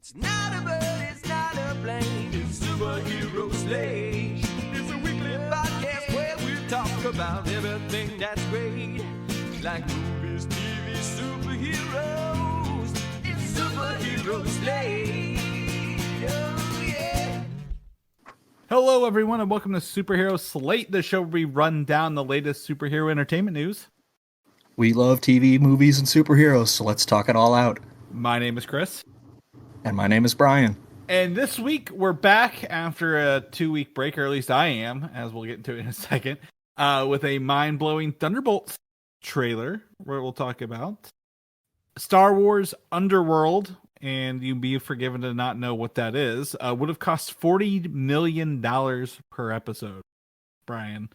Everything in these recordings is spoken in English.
It's not a bird, it's not a plane, it's Superhero Slate. It's a weekly podcast where we talk about everything that's great. Like movies, TV, superheroes. It's Superhero Slate. Oh, yeah. Hello, everyone, and welcome to Superhero Slate, the show where we run down the latest superhero entertainment news. We love TV, movies, and superheroes, so let's talk it all out. My name is Chris. And my name is Brian. And this week, we're back after a 2-week break, or at least I am, as we'll get into it in a second, with a mind-blowing Thunderbolts trailer, where we'll talk about Star Wars Underworld, and you'd be forgiven to not know what that is, would have cost $40 million per episode, Brian.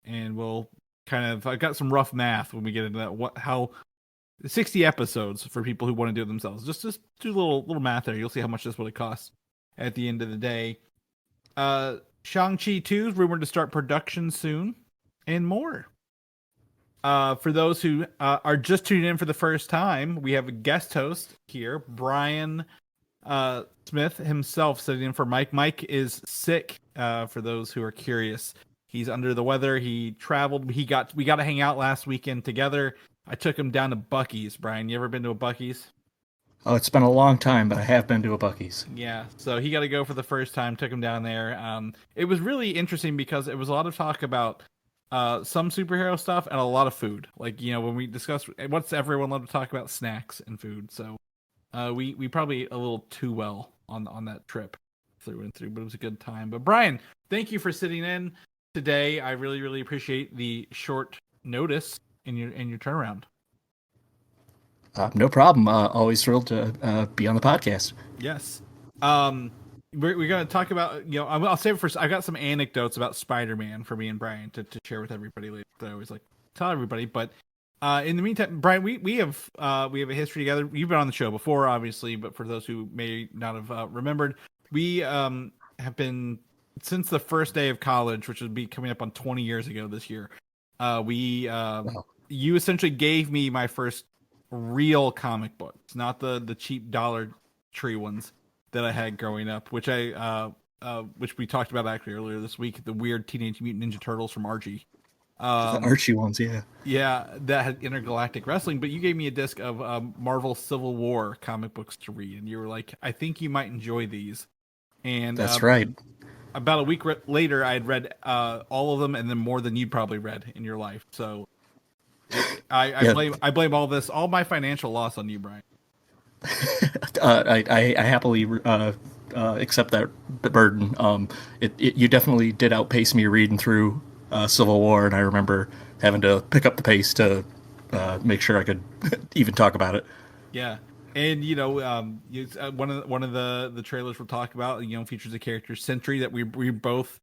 And we'll I've got some rough math when we get into that, how 60 episodes for people who want to do it themselves. Just do a little math there. You'll see how much this would have cost at the end of the day. Shang-Chi 2 is rumored to start production soon, and more. For those who are just tuning in for the first time, we have a guest host here, Brian Smith himself, sitting in for Mike. Mike is sick, for those who are curious. He's under the weather. He traveled. We got to hang out last weekend together. I took him down to Buc-ee's. Brian, you ever been to a Buc-ee's? Oh, it's been a long time, but I have been to a Buc-ee's. Yeah, so he got to go for the first time. Took him down there. It was really interesting because it was a lot of talk about some superhero stuff and a lot of food. Like, you know, when we discussed what's everyone love to talk about, snacks and food. So we probably a little too well on that trip through and through, but it was a good time. But Brian, thank you for sitting in today. I really appreciate the short notice in your turnaround. No problem. Always thrilled to be on the podcast. Yes. We're going to talk about, you know, I'll save it for, I got some anecdotes about Spider-Man for me and Brian to share with everybody later that I always like to tell everybody. But in the meantime, Brian, we have a history together. You've been on the show before, obviously, but for those who may not have remembered, we have been, since the first day of college, which would be coming up on 20 years ago this year, wow. You essentially gave me my first real comic books, not the cheap Dollar Tree ones that I had growing up, which which we talked about actually earlier this week, the weird Teenage Mutant Ninja Turtles from Archie. The Archie ones, yeah. Yeah, that had intergalactic wrestling, but you gave me a disc of Marvel Civil War comic books to read, and you were like, I think you might enjoy these. And that's right. About a week later, I had read all of them, and then more than you'd probably read in your life. So I blame all my financial loss on you, Brian. I happily accept that burden. You definitely did outpace me reading through Civil War, and I remember having to pick up the pace to make sure I could even talk about it. Yeah. And, you know, one of the trailers we'll talk about, you know, features a character, Sentry, that we both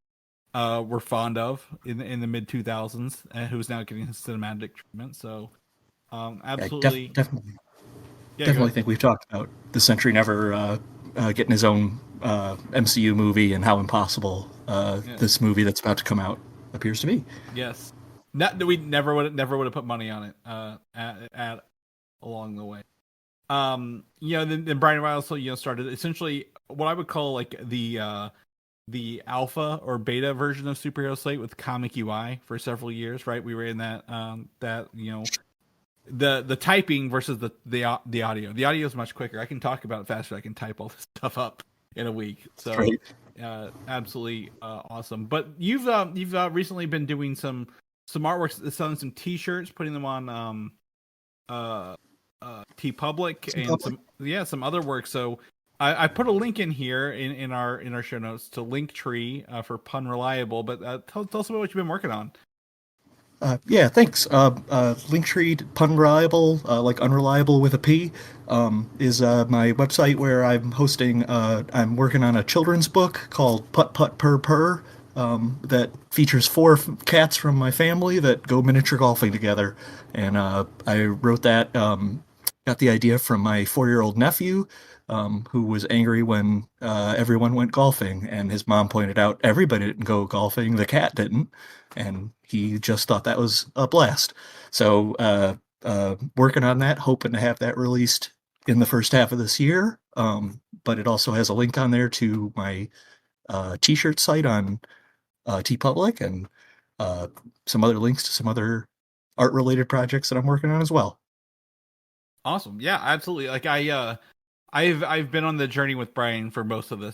were fond of in the mid 2000s, who's now getting his cinematic treatment. So, absolutely, definitely think we've talked about the Sentry never getting his own MCU movie and how impossible this movie that's about to come out appears to be. Yes, we never would have put money on it at along the way. You know, then Brian and I also, you know, started essentially what I would call like the alpha or beta version of Superhero Slate with Comic UI for several years, right? We were in that you know, the typing versus the audio. The audio is much quicker. I can talk about it faster. I can type all this stuff up in a week. So absolutely awesome. But you've recently been doing some artwork, selling some T-shirts, putting them on TeePublic and some other work. So I put a link in here in our show notes to Linktr.ee for punreliable. But tell us about what you've been working on. Yeah, thanks. Linktr.ee punreliable, like unreliable with a P, is my website where I'm hosting. I'm working on a children's book called Put Put Purr Purr. That features 4 cats from my family that go miniature golfing together. And I wrote that, got the idea from my 4-year-old nephew, who was angry when everyone went golfing. And his mom pointed out everybody didn't go golfing, the cat didn't. And he just thought that was a blast. So working on that, hoping to have that released in the first half of this year. But it also has a link on there to my t-shirt site on TeePublic and some other links to some other art-related projects that I'm working on as well. Awesome. Yeah, absolutely. Like I've been on the journey with Brian for most of the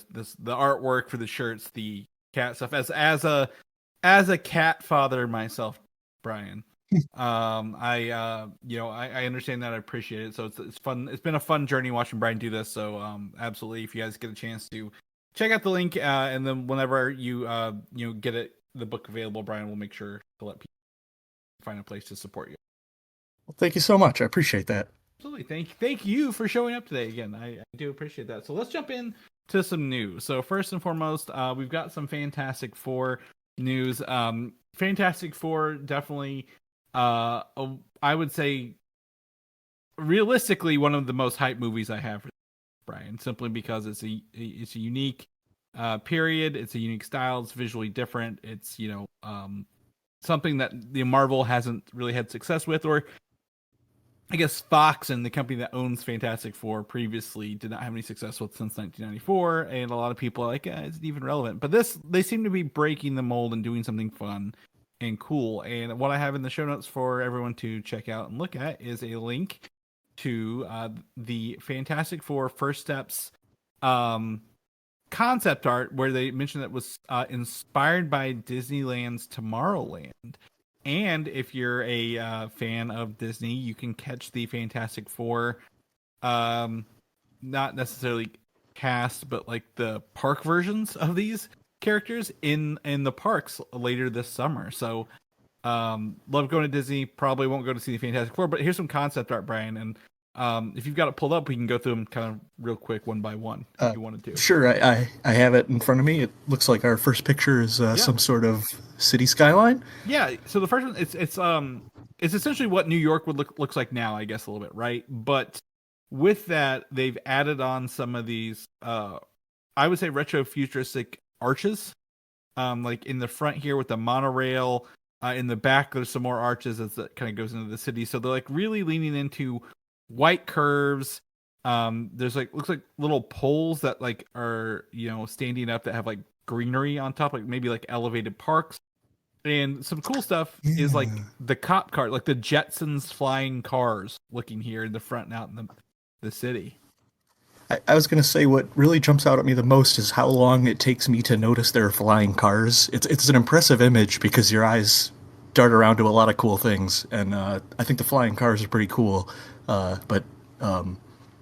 artwork for the shirts, the cat stuff. As a cat father myself, Brian. I understand that. I appreciate it. So it's fun. It's been a fun journey watching Brian do this. So absolutely, if you guys get a chance to check out the link, and then whenever you get the book available, Brian will make sure to let people find a place to support you. Well, thank you so much. I appreciate that. Absolutely. Thank you for showing up today again. I do appreciate that. So let's jump in to some news. So first and foremost, we've got some Fantastic Four news. Fantastic Four definitely, I would say, realistically, one of the most hyped movies I have for Brian, simply because it's a unique period. It's a unique style. It's visually different. It's something that the Marvel hasn't really had success with, or I guess Fox and the company that owns Fantastic Four previously did not have any success with since 1994, and a lot of people are like, is it even relevant? But they seem to be breaking the mold and doing something fun and cool. And what I have in the show notes for everyone to check out and look at is a link to the Fantastic Four First Steps concept art, where they mentioned that it was inspired by Disneyland's Tomorrowland. And if you're a fan of Disney, you can catch the Fantastic Four, not necessarily cast, but like the park versions of these characters in the parks later this summer. So, love going to Disney. Probably won't go to see the Fantastic Four, but here's some concept art, Brian. And if you've got it pulled up, we can go through them kind of real quick, one by one, if you want to. Sure, I have it in front of me. It looks like our first picture is some sort of city skyline. Yeah. So the first one, it's essentially what New York would looks like now, I guess, a little bit, right? But with that, they've added on some of these, I would say, retro futuristic arches, like in the front here with the monorail. In the back, there's some more arches as it kind of goes into the city. So they're like really leaning into white curves. There's looks like little poles that like are standing up that have like greenery on top, like maybe like elevated parks. And some cool stuff is like the cop car, like the Jetsons flying cars looking here in the front and out in the city. I was going to say what really jumps out at me the most is how long it takes me to notice there are flying cars. It's an impressive image because your eyes dart around to a lot of cool things, and I think the flying cars are pretty cool. But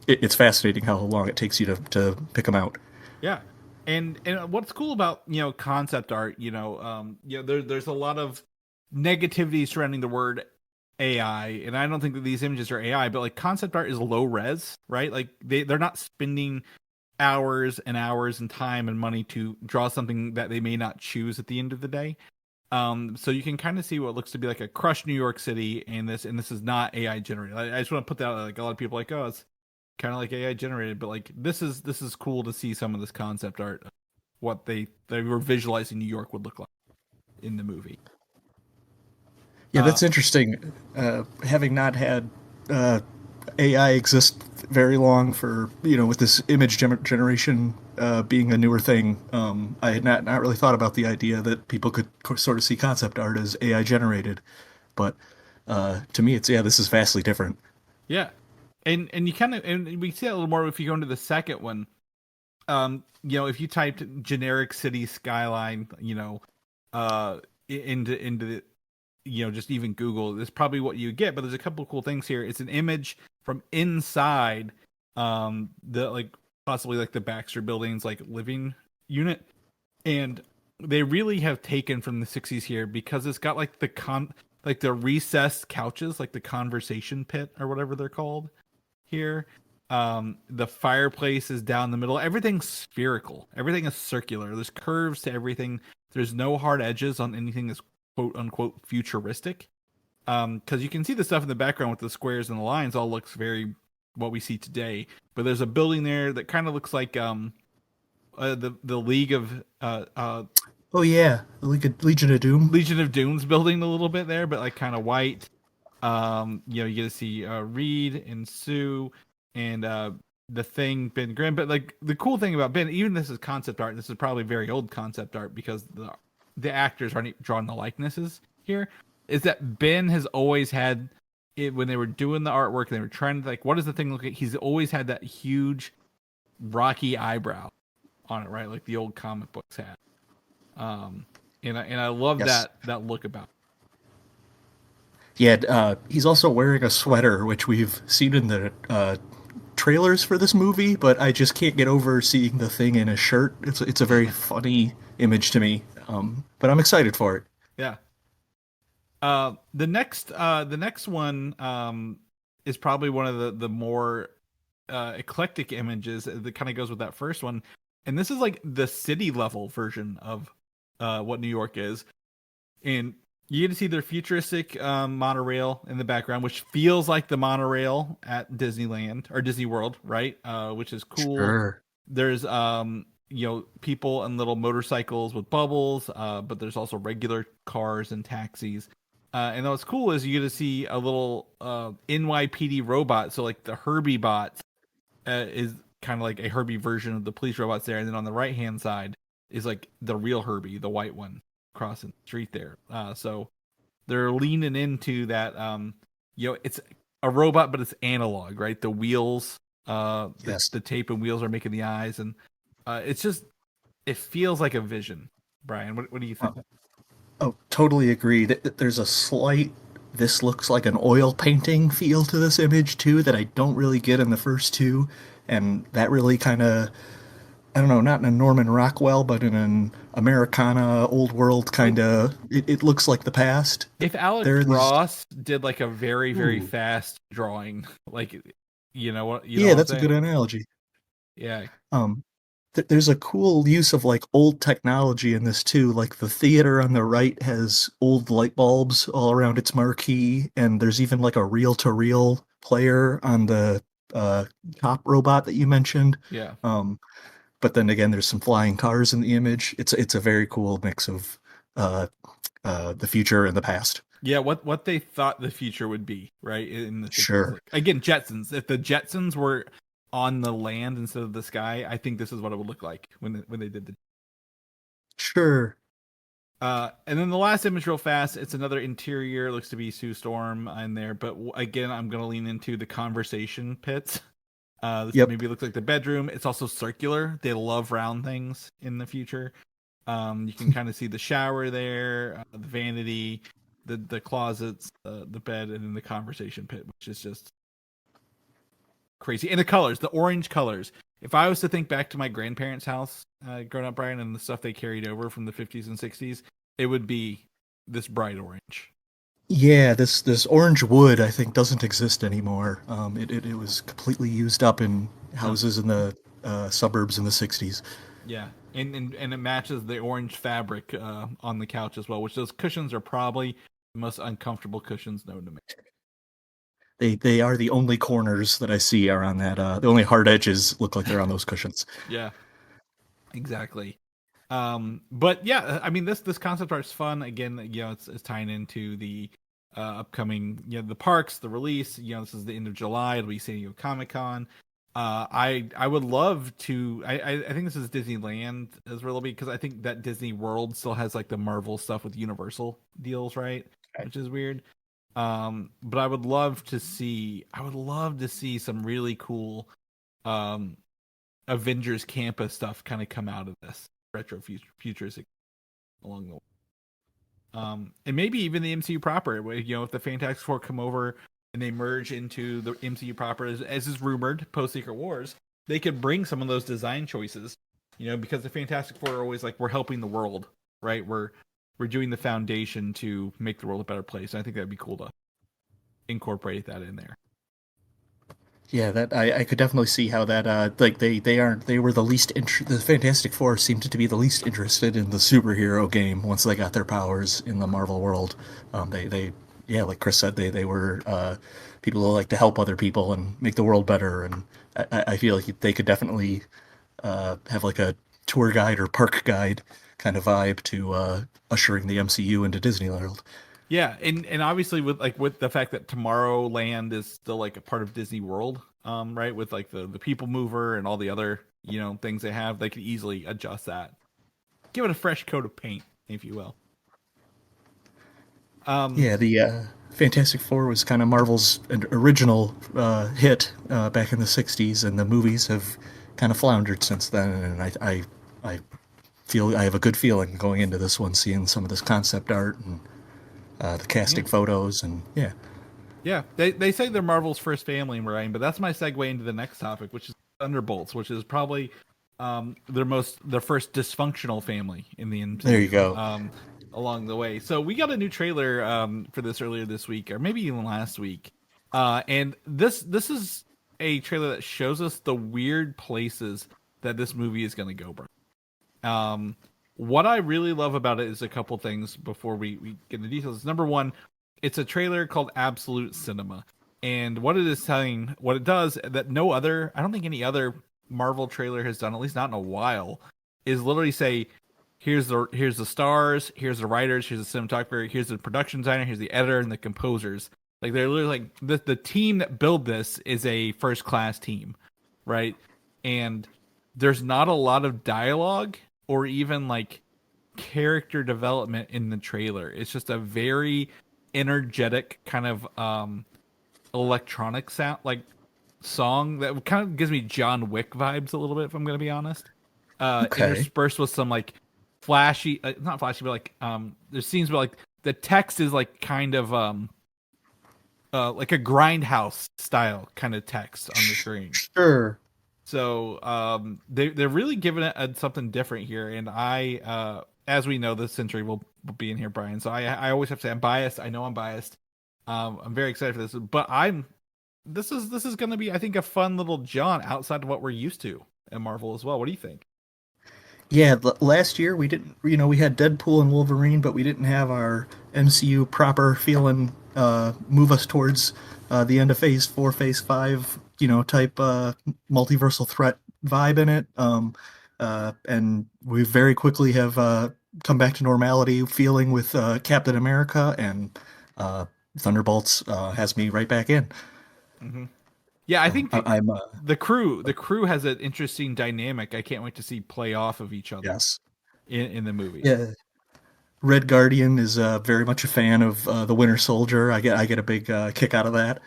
it's fascinating how long it takes you to pick them out. Yeah, and what's cool about concept art, there's a lot of negativity surrounding the word AI, and I don't think that these images are AI, but like concept art is low res, right? Like they're not spending hours and hours and time and money to draw something that they may not choose at the end of the day. So you can kind of see what looks to be like a crushed New York City, and this is not AI generated. I just want to put that out. Like a lot of people are like, oh, it's kind of like AI generated, but like this is cool to see some of this concept art, what they were visualizing New York would look like in the movie. Yeah, that's interesting. Having not had AI exist very long for with this image generation being a newer thing, I had not really thought about the idea that people could sort of see concept art as AI generated. But to me, this is vastly different. Yeah, and you kind of, and we see that a little more if you go into the second one. If you typed generic city skyline, into the just even Google, that's probably what you get. But there's a couple of cool things here. It's an image from inside the like possibly like the Baxter Building's like living unit, and they really have taken from the 60s here because it's got like the recessed couches, like the conversation pit or whatever they're called here. The fireplace is down the middle. Everything's spherical. Everything is circular. There's curves to everything. There's no hard edges on anything that's quote unquote futuristic. Because you can see the stuff in the background with the squares and the lines all looks very what we see today. But there's a building there that kind of looks like the League of oh yeah, the Legion of Doom. Legion of Doom's building a little bit there, but like kind of white. You get to see Reed and Sue and the Thing, Ben Grimm. But like the cool thing about Ben, even this is concept art. This is probably very old concept art because the actors aren't drawing the likenesses here. Is that Ben has always had it when they were doing the artwork? They were trying to like, what does the Thing look like? He's always had that huge, rocky eyebrow on it, right? Like the old comic books had. And I love Yes. that look about it. Yeah, he's also wearing a sweater, which we've seen in the trailers for this movie, but I just can't get over seeing the Thing in a shirt. It's a very funny image to me, but I'm excited for it. Yeah. The next one is probably one of the more eclectic images that kind of goes with that first one, and this is like the city level version of what New York is, and you get to see their futuristic monorail in the background, which feels like the monorail at Disneyland or Disney World, right? Which is cool. Sure. There's people and little motorcycles with bubbles, but there's also regular cars and taxis. And what's cool is you get to see a little NYPD robot. So like the Herbie bot is kind of like a Herbie version of the police robots there. And then on the right hand side is like the real Herbie, the white one crossing the street there. So they're leaning into that. It's a robot, but it's analog, right? The wheels, Yes. the tape and wheels are making the eyes. And it feels like a vision. Brian, what do you think? Oh, totally agree. There's a slight, this looks like an oil painting feel to this image too that I don't really get in the first two, and that really kind of, I don't know, not in a Norman Rockwell, but in an Americana old world kind of. It looks like the past. If Alex There are these- Ross did like a very, very Ooh. fast drawing, like you know what? Yeah, that's a good analogy. Yeah, There's a cool use of like old technology in this too. Like the theater on the right has old light bulbs all around its marquee, and there's even like a reel-to-reel player on the cop robot that you mentioned. yeah. But then again, there's some flying cars in the image. It's a very cool mix of the future and the past. Yeah, what they thought the future would be, right? In the 60s. Sure. Like, again, Jetsons. If the Jetsons were on the land instead of the sky, I think this is what it would look like when they did the. Sure. And then the last image, real fast. It's another interior. Looks to be Sue Storm in there, but again, I'm gonna lean into the conversation pits. This Yep. maybe looks like the bedroom. It's also circular. They love round things in the future. You can kind of see the shower there, the vanity, the closets, the bed, and then the conversation pit, which is just crazy. And the colors, the orange colors. If I was to think back to my grandparents' house growing up, Brian, and the stuff they carried over from the 50s and 60s, it would be this bright orange. Yeah, this orange wood I think doesn't exist anymore. It was completely used up in houses in the suburbs in the '60s. Yeah, and it matches the orange fabric on the couch as well, which those cushions are probably the most uncomfortable cushions known to me. They are the only corners that I see are on that. The only hard edges look like they're on those cushions. Yeah, exactly. But yeah, I mean this concept art's fun. Again, it's tying into the upcoming, the parks, the release. This is the end of July. It'll be San Diego Comic-Con. I would love to. I think this is Disneyland as well, because I think that Disney World still has like the Marvel stuff with Universal deals, right? Okay. Which is weird. But I would love to see. Some really cool Avengers campus stuff kind of come out of this retro futuristic along the way. And maybe even the MCU proper. If the Fantastic Four come over and they merge into the MCU proper, as is rumored post Secret Wars, they could bring some of those design choices. Because the Fantastic Four are always like, we're helping the world, right? We're doing the foundation to make the world a better place. And I think that'd be cool to incorporate that in there. Yeah, that I could definitely see how that like they were the least the Fantastic Four seemed to be the least interested in the superhero game once they got their powers in the Marvel world. They yeah, like Chris said, they were people who like to help other people and make the world better, and I feel like they could definitely have like a tour guide or park guide kind of vibe to ushering the MCU into Disneyland. Yeah, and obviously with the fact that Tomorrowland is still like a part of Disney World, right, with like the people mover and all the other things they have. They could easily adjust that, give it a fresh coat of paint, if you will. Yeah, the Fantastic Four was kind of Marvel's original hit back in the '60s, and the movies have kind of floundered since then. And I feel I have a good feeling going into this one, seeing some of this concept art and the casting photos, and yeah. Yeah, they say they're Marvel's first family, Ryan, but that's my segue into the next topic, which is Thunderbolts, which is probably their first dysfunctional family in the MCU. There you go. Along the way, so we got a new trailer for this earlier this week, or maybe even last week, and this is a trailer that shows us the weird places that this movie is going to go, bro. What I really love about it is a couple things before we get into details. Number one, it's a trailer called Absolute Cinema. And what it is telling, what it does that I don't think any other Marvel trailer has done, at least not in a while, is literally say, here's the stars, here's the writers, here's the cinematographer, here's the production designer, here's the editor and the composers. Like they're literally like the team that build this is a first class team, right? And there's not a lot of dialogue or even like character development in the trailer. It's just a very energetic kind of electronic sound, like song that kind of gives me John Wick vibes a little bit, if I'm going to be honest. Interspersed with some like flashy, not flashy, but like there's scenes where like the text is like kind of like a grindhouse style kind of text on the screen. Sure. So they're really giving it something different here, and I as we know, this century will be in here, Brian. So I always have to say I'm biased. I know I'm biased. I'm very excited for this, but this is going to be, I think, a fun little jaunt outside of what we're used to at Marvel as well. What do you think? Yeah, last year we didn't, we had Deadpool and Wolverine, but we didn't have our MCU proper feeling move us towards the end of Phase 4, Phase 5, type multiversal threat vibe in it. And we very quickly have come back to normality feeling with Captain America, and Thunderbolts has me right back in. Mm-hmm. Yeah, I think I'm the crew has an interesting dynamic. I can't wait to see play off of each other. Yes. In the movie. Yeah. Red Guardian is very much a fan of the Winter Soldier. I get a big kick out of that.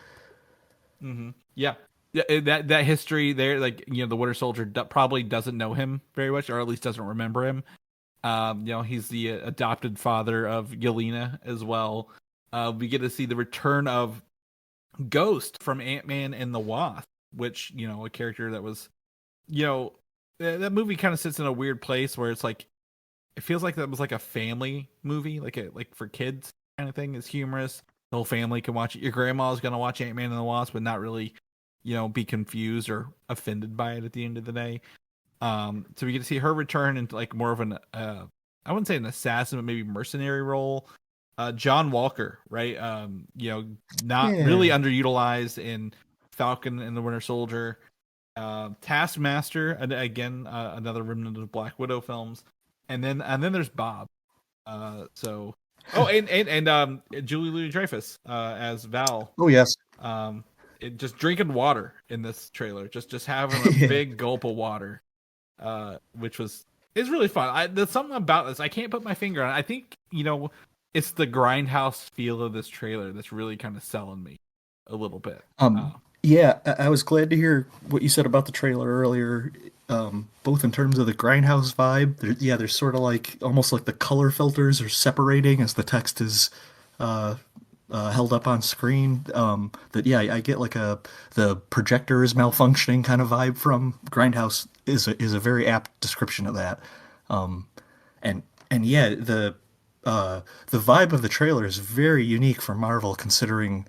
Mm-hmm. Yeah. That history there, like the Winter Soldier probably doesn't know him very much, or at least doesn't remember him. He's the adopted father of Yelena as well. We get to see the return of Ghost from Ant-Man and the Wasp, which a character that was, that movie kind of sits in a weird place where it's like, it feels like that was like a family movie, like for kids kind of thing. It's humorous. The whole family can watch it. Your grandma's gonna watch Ant-Man and the Wasp, but not really, be confused or offended by it at the end of the day. So we get to see her return into like more of an, I wouldn't say an assassin, but maybe mercenary role. John Walker, right? Not really underutilized in Falcon and the Winter Soldier. Taskmaster, and again, another remnant of the Black Widow films. And then there's Bob. And Julie Louis-Dreyfus as Val. Oh yes. Just drinking water in this trailer, just having a big gulp of water, which is really fun. There's something about this I can't put my finger on. I think it's the grindhouse feel of this trailer that's really kind of selling me a little bit. Yeah, I was glad to hear what you said about the trailer earlier, both in terms of the grindhouse vibe. There's sort of like almost like the color filters are separating as the text is held up on screen. I get like the projector is malfunctioning kind of vibe from grindhouse is a very apt description of that. The vibe of the trailer is very unique for Marvel, considering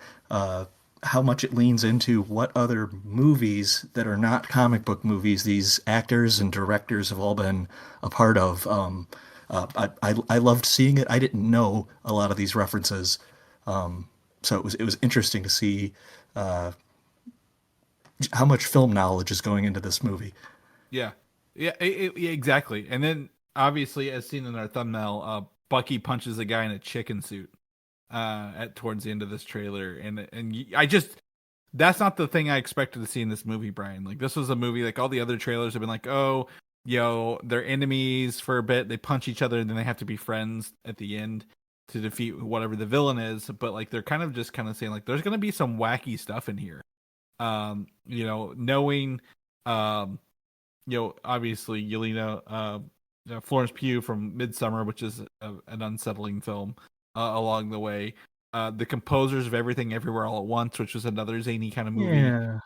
how much it leans into what other movies that are not comic book movies these actors and directors have all been a part of. I loved seeing it. I didn't know a lot of these references, so it was interesting to see how much film knowledge is going into this movie. Yeah, exactly. And then obviously, as seen in our thumbnail, Bucky punches a guy in a chicken suit towards the end of this trailer, and that's not the thing I expected to see in this movie, Brian. Like, this was a movie, like, all the other trailers have been like, oh, they're enemies for a bit, they punch each other, and then they have to be friends at the end to defeat whatever the villain is. But, like, they're kind of just kind of saying, like, there's going to be some wacky stuff in here. Knowing, obviously, Yelena, Florence Pugh from Midsummer, which is an unsettling film along the way. The composers of Everything Everywhere All at Once, which was another zany kind of movie.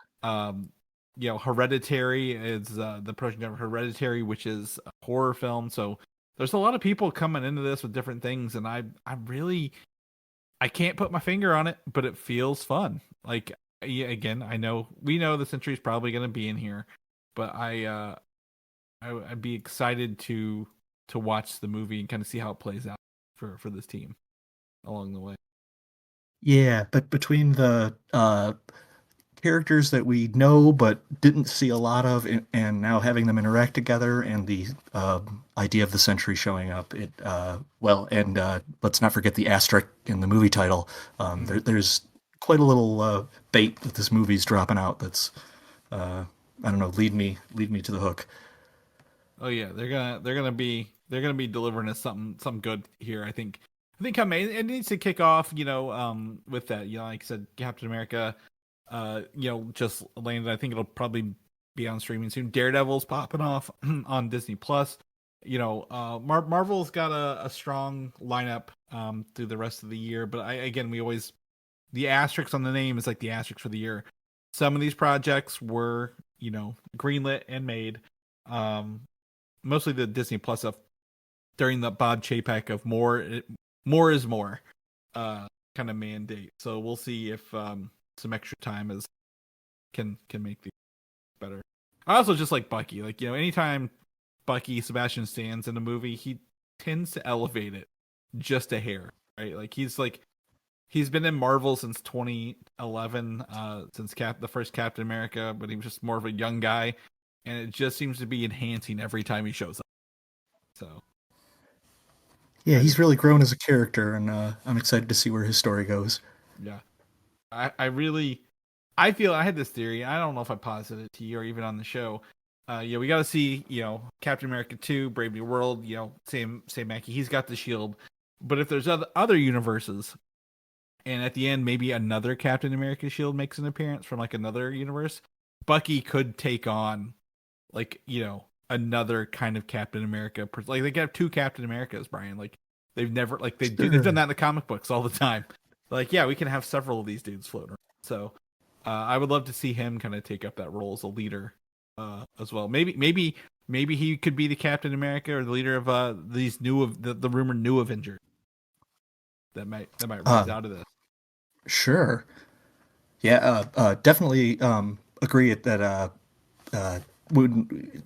Yeah. Hereditary is the production of Hereditary, which is a horror film. So there's a lot of people coming into this with different things, and I can't put my finger on it, but it feels fun. Like, yeah, again, we know the Century's probably going to be in here, but I'd be excited to watch the movie and kind of see how it plays out for this team along the way. Yeah, but between the characters that we know but didn't see a lot of, and now having them interact together, and the idea of the Century showing up, let's not forget the asterisk in the movie title. There's quite a little bait that this movie's dropping out. That's I don't know, lead me to the hook. Oh yeah, they're gonna be delivering us something good here. I think it needs to kick off, with that. Like I said, Captain America, just landed. I think it'll probably be on streaming soon. Daredevil's popping off on Disney Plus. Marvel's got a strong lineup through the rest of the year. But the asterisk on the name is like the asterisk for the year. Some of these projects were, greenlit and made. Mostly the Disney Plus stuff during the Bob Chapek of more is more kind of mandate. So we'll see if some extra time can make these better. I also just like Bucky. Like, anytime Sebastian Stan's in a movie, he tends to elevate it just a hair, right? Like, he's been in Marvel since 2011, since the first Captain America, but he was just more of a young guy, and it just seems to be enhancing every time he shows up. So, yeah, he's really grown as a character, and I'm excited to see where his story goes. Yeah, I feel, I had this theory. I don't know if I posited it to you or even on the show. We got to see, Captain America 2, Brave New World. Sam Mackie, he's got the shield. But if there's other universes, and at the end maybe another Captain America shield makes an appearance from like another universe, Bucky could take on, like, another kind of Captain America. Like, they have two Captain Americas, Brian. Like, they've never, like, they've done that in the comic books all the time. Like, yeah, we can have several of these dudes floating around. So I would love to see him kind of take up that role as a leader as well. Maybe he could be the Captain America or the leader of these the rumored new Avengers that might rise out of this. Sure. Yeah, definitely agree that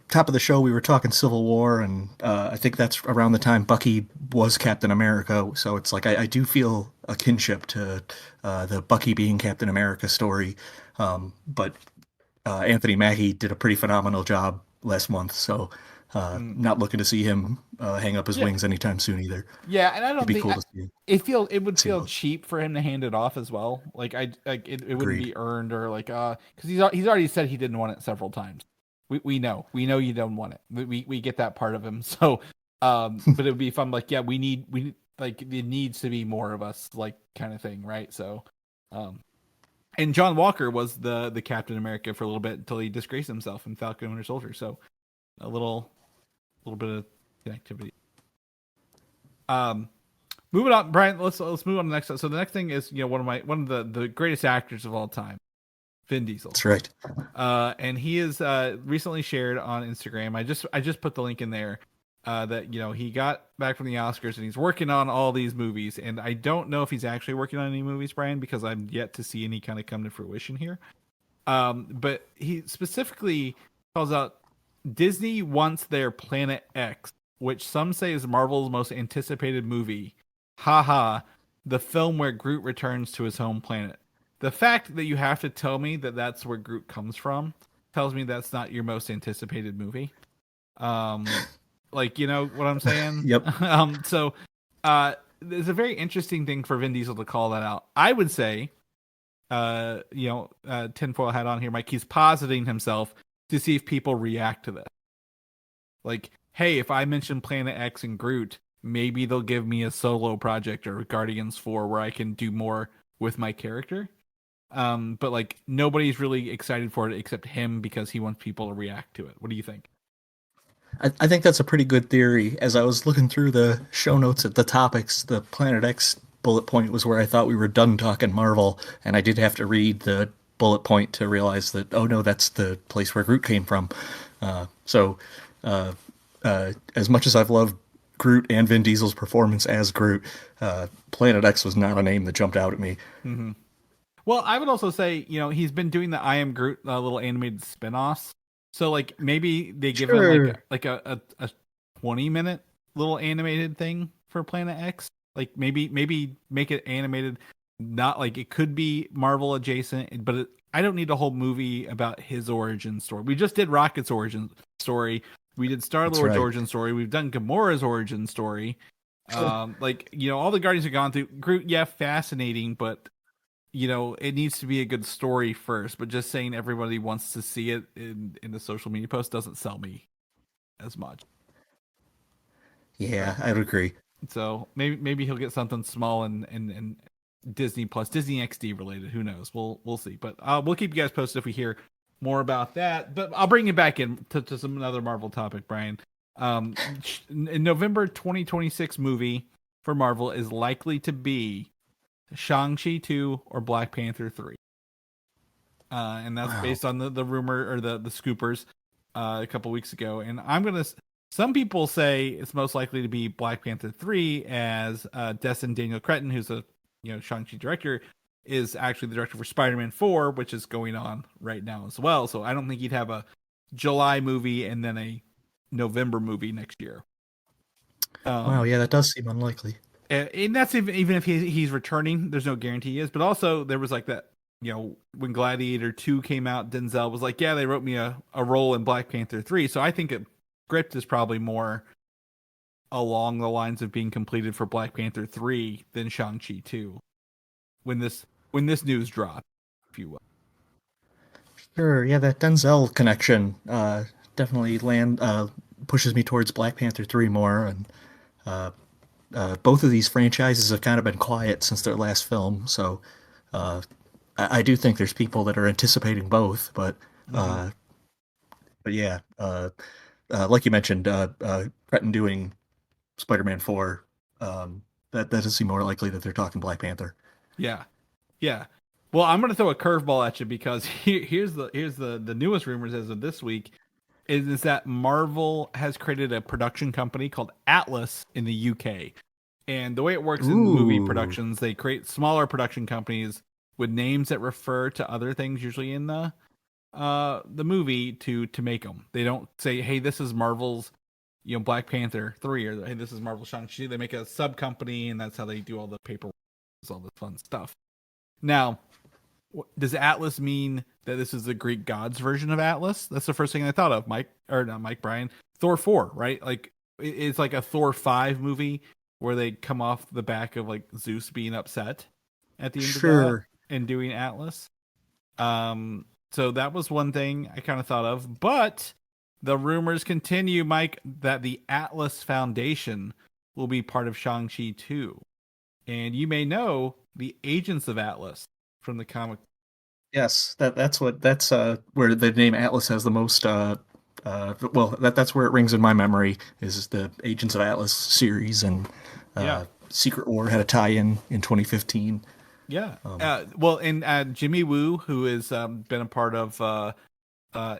top of the show we were talking Civil War, and I think that's around the time Bucky was Captain America, so it's like I do feel a kinship to the Bucky being Captain America story, but Anthony Mackie did a pretty phenomenal job last month, so not looking to see him hang up his wings anytime soon either. Yeah, and I don't think cool it would feel cheap for him to hand it off as well. Like, it wouldn't be earned, or like because he's already said he didn't want it several times. We know you don't want it. We get that part of him. So but it would be fun. Like, yeah, we need like, it needs to be more of us, like, kind of thing, right? So and John Walker was the Captain America for a little bit until he disgraced himself in Falcon and Winter Soldier. So a little bit of connectivity. Moving on, Brian. Let's move on to the next. So the next thing is, one of the greatest actors of all time, Vin Diesel. That's right. And he is recently shared on Instagram. I just put the link in there that he got back from the Oscars and he's working on all these movies. And I don't know if he's actually working on any movies, Brian, because I'm yet to see any kind of come to fruition here. But he specifically calls out Disney wants their Planet X, which some say is Marvel's most anticipated movie. Haha, the film where Groot returns to his home planet. The fact that you have to tell me that that's where Groot comes from tells me that's not your most anticipated movie. Like, you know what I'm saying? Yep. So there's a very interesting thing for Vin Diesel to call that out. I would say tinfoil hat on here, Mike. He's positing himself to see if people react to this. Like, hey, if I mention Planet X and Groot, maybe they'll give me a solo project or Guardians 4 where I can do more with my character. But like nobody's really excited for it except him because he wants people to react to it. What do you think? I think that's a pretty good theory. As I was looking through the show notes at the topics, the Planet X bullet point was where I thought we were done talking Marvel, and I did have to read the bullet point to realize that, oh no, that's the place where Groot came from. So, as much as I've loved Groot and Vin Diesel's performance as Groot, Planet X was not a name that jumped out at me. Mm-hmm. Well, I would also say, he's been doing the I Am Groot little animated spin-offs. So like maybe they give him like a 20-minute little animated thing for Planet X. Like maybe make it animated, not like it could be Marvel adjacent, but I don't need a whole movie about his origin story. We just did Rocket's origin story. We did Star-Lord's origin story. We've done Gamora's origin story. All the Guardians have gone through. Groot, yeah, fascinating, but it needs to be a good story first. But just saying everybody wants to see it in the social media post doesn't sell me as much. Yeah, I would agree. So maybe he'll get something small and Disney Plus, Disney XD related. Who knows? We'll see. But we'll keep you guys posted if we hear more about that. But I'll bring you back in to some another Marvel topic, Brian. In November 2026 movie for Marvel is likely to be Shang-Chi 2 or Black Panther 3. And that's based on the rumor or the scoopers a couple weeks ago. And some people say it's most likely to be Black Panther 3 as Destin Daniel Cretton, who's a Shang-Chi director, is actually the director for Spider-Man 4, which is going on right now as well. So I don't think he'd have a July movie and then a November movie next year. Wow, yeah, that does seem unlikely. And that's even if he's returning, there's no guarantee he is. But also there was like that, when Gladiator 2 came out, Denzel was like, yeah, they wrote me a role in Black Panther 3. So I think a script is probably more along the lines of being completed for Black Panther 3 than Shang-Chi 2. When this news dropped, if you will. Sure, yeah, that Denzel connection definitely pushes me towards Black Panther 3 more, and both of these franchises have kind of been quiet since their last film, so I do think there's people that are anticipating both, but yeah, like you mentioned, Cretton doing Spider-Man 4, that does seem more likely that they're talking Black Panther. Yeah. Well, I'm going to throw a curveball at you because here's the newest rumors as of this week is that Marvel has created a production company called Atlas in the UK. And the way it works in movie productions, they create smaller production companies with names that refer to other things, usually in the movie, to make them. They don't say, hey, this is Marvel's Black Panther 3, or hey, this is Marvel Shang-Chi. They make a sub company, and that's how they do all the paperwork, all the fun stuff. Now, does Atlas mean that this is the Greek gods version of Atlas? That's the first thing I thought of, Brian. Thor 4, right? Like it's like a Thor 5 movie where they come off the back of like Zeus being upset at the end of that and doing Atlas. So that was one thing I kind of thought of, but the rumors continue, Mike, that the Atlas Foundation will be part of Shang-Chi 2. And you may know the Agents of Atlas from the comic. Yes, that's where the name Atlas has the most. That's where it rings in my memory is the Agents of Atlas series, and Secret War had a tie-in 2015. Yeah. And Jimmy Woo, who has been a part of,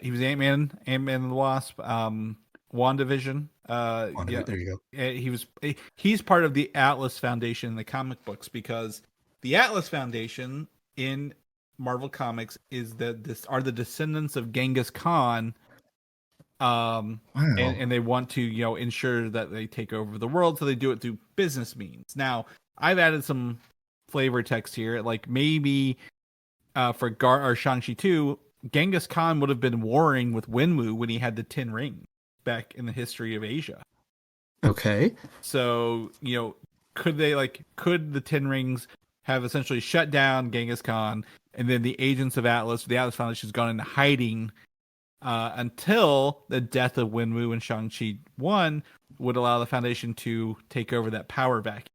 he was Ant-Man and the Wasp, WandaVision. There you go. He's part of the Atlas Foundation in the comic books, because the Atlas Foundation in Marvel Comics are the descendants of Genghis Khan. And they want to, ensure that they take over the world, so they do it through business means. Now, I've added some flavor text here, like maybe for Shang-Chi 2, Genghis Khan would have been warring with Wenwu when he had the 10 rings back in the history of Asia. Okay. So, could the 10 rings have essentially shut down Genghis Khan, and then the agents of Atlas, the Atlas Foundation, has gone into hiding until the death of Wenwu and Shang-Chi 1 would allow the Foundation to take over that power vacuum.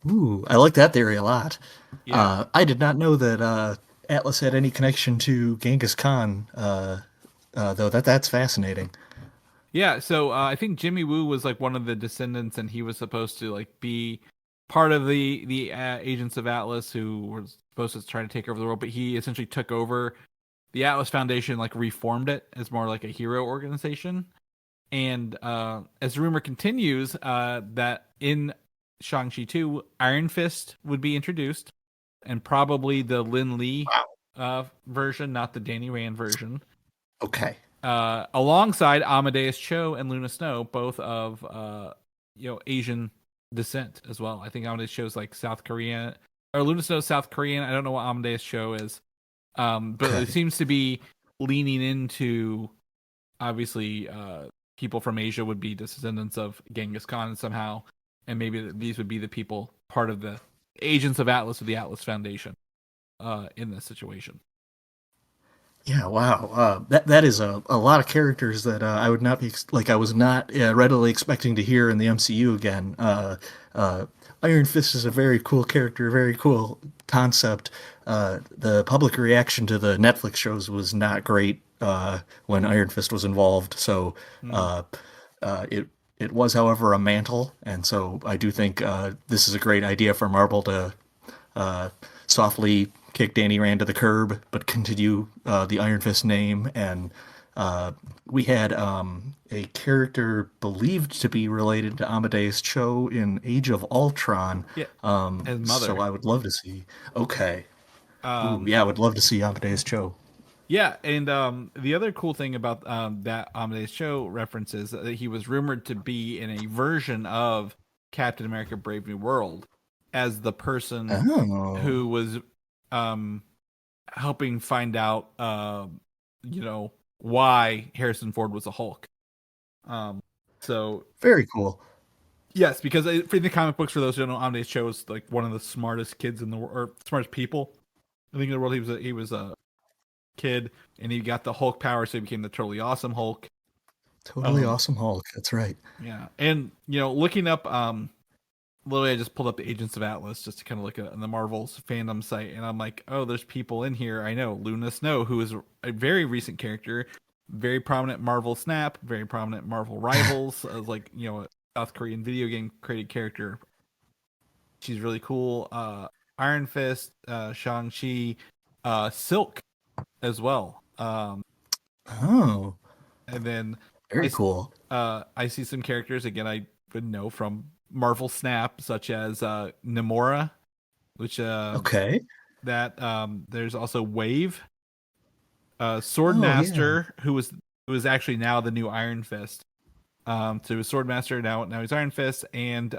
Ooh, I like that theory a lot. Yeah. I did not know that Atlas had any connection to Genghis Khan, though that's fascinating. Yeah, so I think Jimmy Woo was like one of the descendants, and he was supposed to like be part of the agents of Atlas who were supposed to try to take over the world, but he essentially took over the Atlas Foundation, like reformed it as more like a hero organization. And as the rumor continues, that in Shang-Chi 2, Iron Fist would be introduced, and probably the Lin Lee version, not the Danny Rand version. Okay. Alongside Amadeus Cho and Luna Snow, both of Asian descent as well. I think Amadeus Cho is like South Korean, or Luna Snow is South Korean. I don't know what Amadeus Cho is, but it seems to be leaning into obviously people from Asia would be descendants of Genghis Khan somehow, and maybe these would be the people part of the agents of Atlas or the Atlas Foundation in this situation. Yeah, wow. That is a lot of characters that I would not be I was not readily expecting to hear in the MCU again. Iron Fist is a very cool character, very cool concept. The public reaction to the Netflix shows was not great when Iron Fist was involved. So it was, however, a mantle, and so I do think this is a great idea for Marvel to softly kick Danny Rand to the curb, but continue the Iron Fist name. And we had a character believed to be related to Amadeus Cho in Age of Ultron. Yeah, his mother. So I would love to see. Okay. Ooh, yeah, I would love to see Amadeus Cho. Yeah, and the other cool thing about that Amadeus Cho reference is that he was rumored to be in a version of Captain America: Brave New World as the person who was helping find out, why Harrison Ford was a Hulk. So very cool. Yes, because for the comic books, for those who don't know, Amadeus Cho was like one of the smartest kids in the world, or smartest people I think in the world. He was a kid, and he got the Hulk power, so he became the totally awesome Hulk. Totally awesome Hulk. That's right. Yeah, and looking up, literally, I just pulled up the Agents of Atlas just to kind of look at the Marvel's fandom site, and I'm like, oh, there's people in here. I know Luna Snow, who is a very recent character, very prominent Marvel Snap, very prominent Marvel Rivals, as like a South Korean video game created character. She's really cool. Iron Fist, Shang-Chi, Silk as well. And then very cool. I see some characters again I would know from Marvel Snap, such as Namora, which okay. That there's also Wave, Swordmaster, who was actually now the new Iron Fist. So he was Swordmaster, now he's Iron Fist, and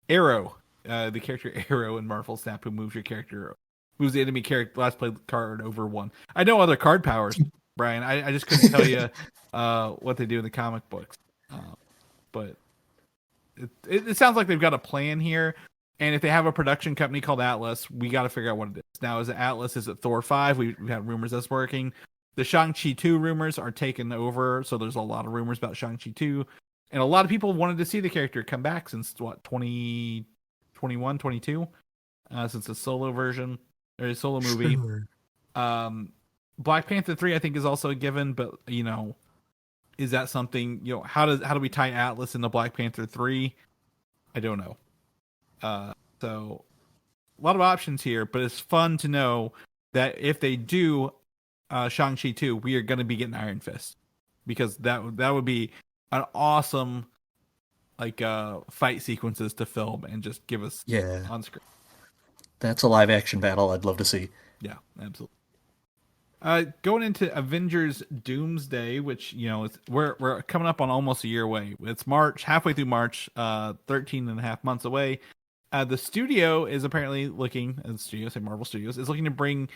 Arrow, the character Arrow in Marvel Snap, who moves the enemy character last played card over one. I know other card powers, Brian. I just couldn't tell you what they do in the comic books, but it sounds like they've got a plan here. And if they have a production company called Atlas, we got to figure out what it is. Now, is it Atlas? Is it Thor 5? We've had rumors that's working. The Shang-Chi 2 rumors are taken over, so there's a lot of rumors about Shang-Chi 2. And a lot of people wanted to see the character come back since, 2021, 22? Since the solo version, or a solo movie. Sure. Black Panther 3, I think, is also a given, but, is that something, how do we tie Atlas into Black Panther 3? I don't know. So a lot of options here, but it's fun to know that if they do Shang-Chi 2, we are going to be getting Iron Fist, because that would be an awesome fight sequences to film and just give us on screen. That's a live action battle I'd love to see. Yeah, absolutely. Going into Avengers Doomsday, which we're coming up on almost a year away. It's March, halfway through March, 13 and a half months away. The studio is apparently looking, Marvel Studios, is looking to bring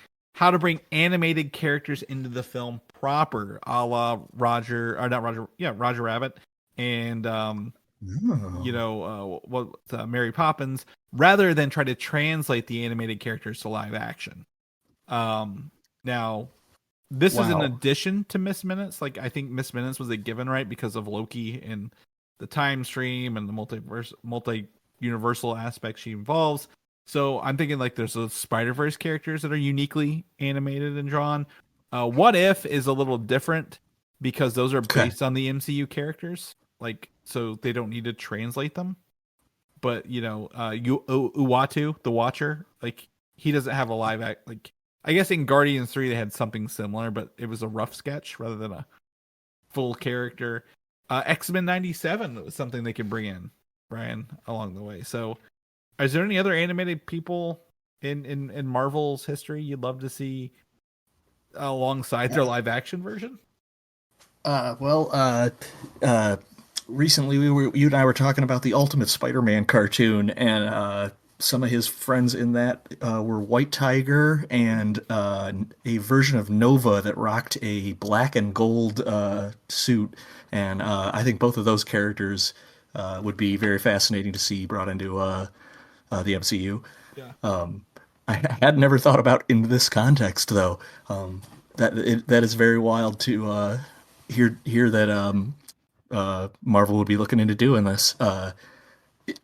animated characters into the film proper, a la Roger Rabbit and you Oh. know, Mary Poppins, rather than try to translate the animated characters to live action. Now this is in Wow. addition to Miss Minutes. Like I think Miss Minutes was a given, right, because of Loki and the time stream and the multi universal aspect she involves. So I'm thinking like there's those Spider Verse characters that are uniquely animated and drawn. What If is a little different because those are Okay. based on the MCU characters, like so they don't need to translate them. But you know, Uatu, the Watcher, like he doesn't have a live act. Like I guess in Guardians 3 they had something similar, but it was a rough sketch rather than a full character. X-Men 97 was something they could bring in, Brian, along the way. So is there any other animated people in Marvel's history you'd love to see alongside their live action version? Well, recently you and I were talking about the Ultimate Spider-Man cartoon, and some of his friends in that were White Tiger and a version of Nova that rocked a black and gold suit, and I think both of those characters would be very fascinating to see brought into the MCU. Yeah. I had never thought about in this context, though. That is very wild to hear that Marvel would be looking into doing this.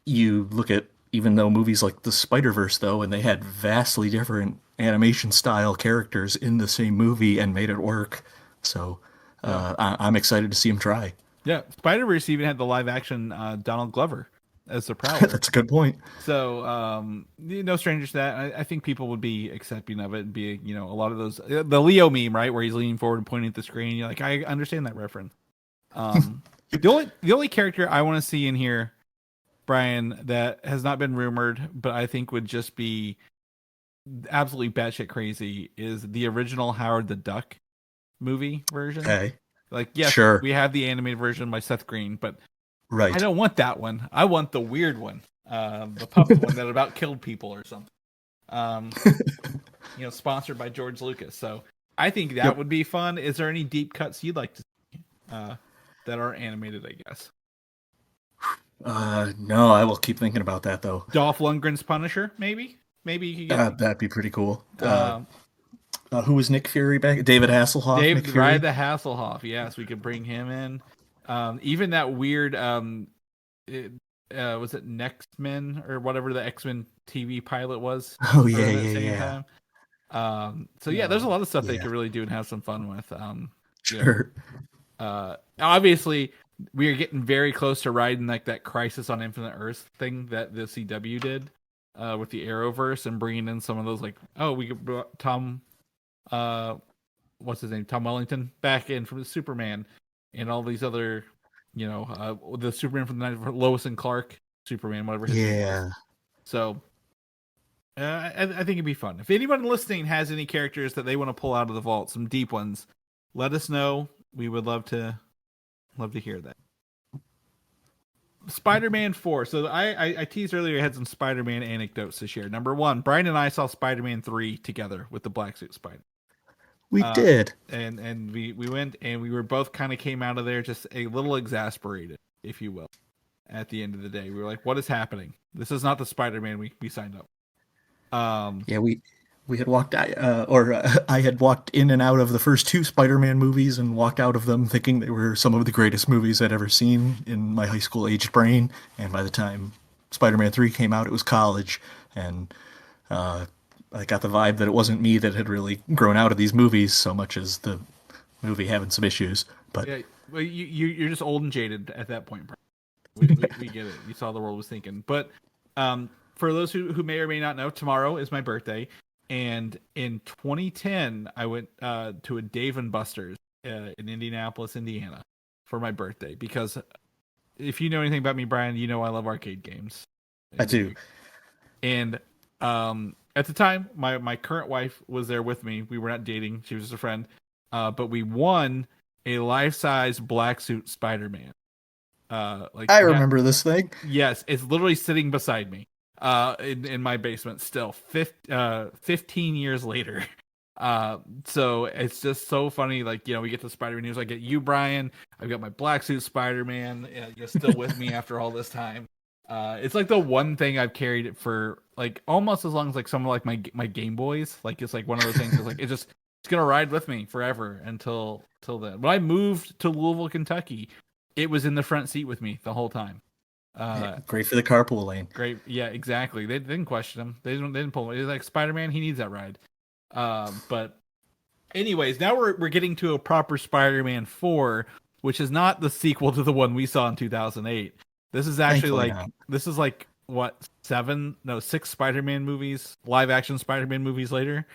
You look at even though movies like the Spider-Verse, though, and they had vastly different animation style characters in the same movie and made it work. So Yeah. I'm excited to see him try. Yeah. Spider-Verse even had the live action Donald Glover as the Prowler. That's a good point. So, no strangers to that. I think people would be accepting of it and be, you know, a lot of those, the Leo meme, right, where he's leaning forward and pointing at the screen. You're like, I understand that reference. The only character I want to see in here, Brian, that has not been rumored, but I think would just be absolutely batshit crazy is the original Howard the Duck movie version. Okay. Like, yes, Sure. we have the animated version by Seth Green, but I Right. don't want that one. I want the weird one, the puppet one that about killed people or something. Um, you know, sponsored by George Lucas. So I think that Yep. would be fun. Is there any deep cuts you'd like to see that are animated? I guess No, I will keep thinking about that though. Dolph Lundgren's Punisher, maybe. Maybe you could get That'd be pretty cool. um, Who was Nick Fury back? David Hasselhoff. Nick Dave Fury. Ride the Hasselhoff. Yes, we could bring him in. Even that weird was it Next Men or whatever the X-Men TV pilot was Oh around yeah, that yeah, same yeah. time. So yeah, there's a lot of stuff they Yeah. could really do and have some fun with. You know, Sure. obviously we are getting very close to riding like that Crisis on Infinite Earth thing that the CW did with the Arrowverse and bringing in some of those like we could brought Tom what's his name, Tom Wellington back in from the Superman and all these other, you know, the Superman from the night, Lois and Clark Superman, whatever his name was. Yeah. So I think it'd be fun. If anyone listening has any characters that they want to pull out of the vault, some deep ones, let us know. We would love to hear that. Spider-Man 4. So I teased earlier I had some Spider-Man anecdotes to share. Number one, Brian and I saw Spider-Man 3 together with the Black Suit Spider. We did. And we went and we were both kind of came out of there just a little exasperated, if you will. At the end of the day, we were like, "What is happening? This is not the Spider-Man we signed up." Yeah, we had walked, I had walked in and out of the first two Spider-Man movies and walked out of them thinking they were some of the greatest movies I'd ever seen in my high school aged brain. And by the time Spider-Man 3 came out, it was college, and I got the vibe that it wasn't me that had really grown out of these movies so much as the movie having some issues. But yeah, well, you're just old and jaded at that point, Brian. We get it. You saw the world was thinking. But for those who may or may not know, tomorrow is my birthday. And in 2010, I went to a Dave & Buster's in Indianapolis, Indiana for my birthday. Because if you know anything about me, Brian, you know I love arcade games. I do. And at the time, my current wife was there with me. We were not dating. She was just a friend. But we won a life-size black suit Spider-Man. I remember this thing. Yes, it's literally sitting beside me in my basement still 15 years later. So it's just so funny. Like, we get to Spider-Man news. I get you, Brian. I've got my black suit Spider-Man. You're still with me after all this time. It's like the one thing I've carried it for like almost as long as like some of like my Game Boys. Like it's like one of those things. It's like it's gonna ride with me forever until then. When I moved to Louisville, Kentucky, it was in the front seat with me the whole time. Great for the carpool lane. Great, yeah, exactly. They didn't question him. They didn't pull him. It's like Spider-Man. He needs that ride. But anyways, now we're getting to a proper Spider-Man 4, which is not the sequel to the one we saw in 2008. This is actually this is like what 6 Spider-Man movies, live action Spider-Man movies later.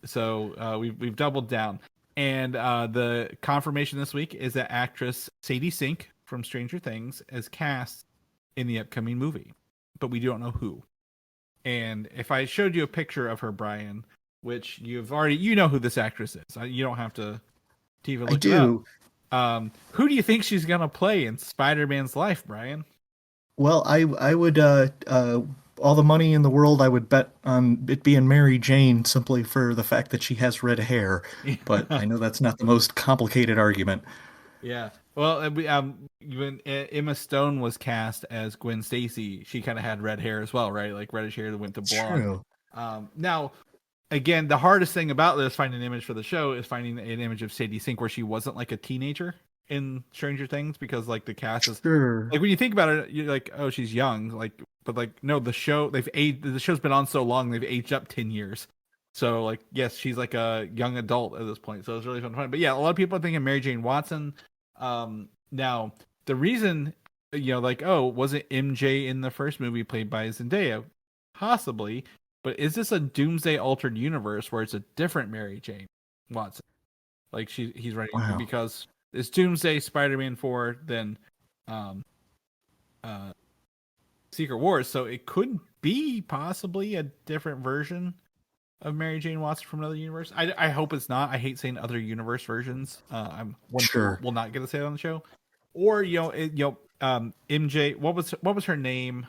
So we've doubled down, and the confirmation this week is that actress Sadie Sink from Stranger Things is cast in the upcoming movie, but we don't know who. And if I showed you a picture of her, Brian, which you know who this actress is. You don't have to even look it up. Who do you think she's gonna play in Spider-Man's life, Brian? Well, I would all the money in the world I would bet on it being Mary Jane simply for the fact that she has red hair. But I know that's not the most complicated argument. Yeah. Well, when Emma Stone was cast as Gwen Stacy, she kind of had red hair as well, right? Like reddish hair that went to blonde. True. Now, again, the hardest thing about this finding an image for the show is finding an image of Sadie Sink where she wasn't like a teenager in Stranger Things, because like the cast is like, when you think about it, you're like, oh, she's young, like, but like no, the show's been on so long they've aged up 10 years. So like, yes, she's like a young adult at this point. So it's really fun to find. But yeah, a lot of people are thinking Mary Jane Watson. Now the reason, like, oh, wasn't MJ in the first movie played by Zendaya? Possibly, but is this a Doomsday altered universe where it's a different Mary Jane Watson? Like he's writing because it's Doomsday Spider-Man 4, then Secret Wars, so it could be possibly a different version of Mary Jane Watson from another universe. I hope it's not. I hate saying other universe versions. I'm sure we'll not get to say it on the show. Or MJ. What was her name?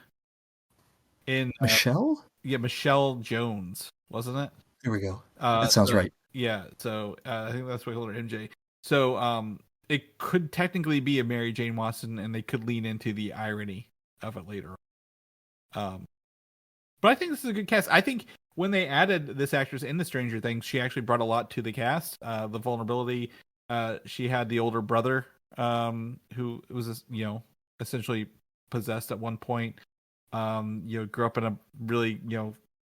In Michelle? Yeah, Michelle Jones, wasn't it? There we go. That sounds right. Yeah. So I think that's what we call her, MJ. So it could technically be a Mary Jane Watson, and they could lean into the irony of it later. But I think this is a good cast. I think when they added this actress in the Stranger Things, she actually brought a lot to the cast. The vulnerability. She had the older brother, who was, essentially possessed at one point. Grew up in a really,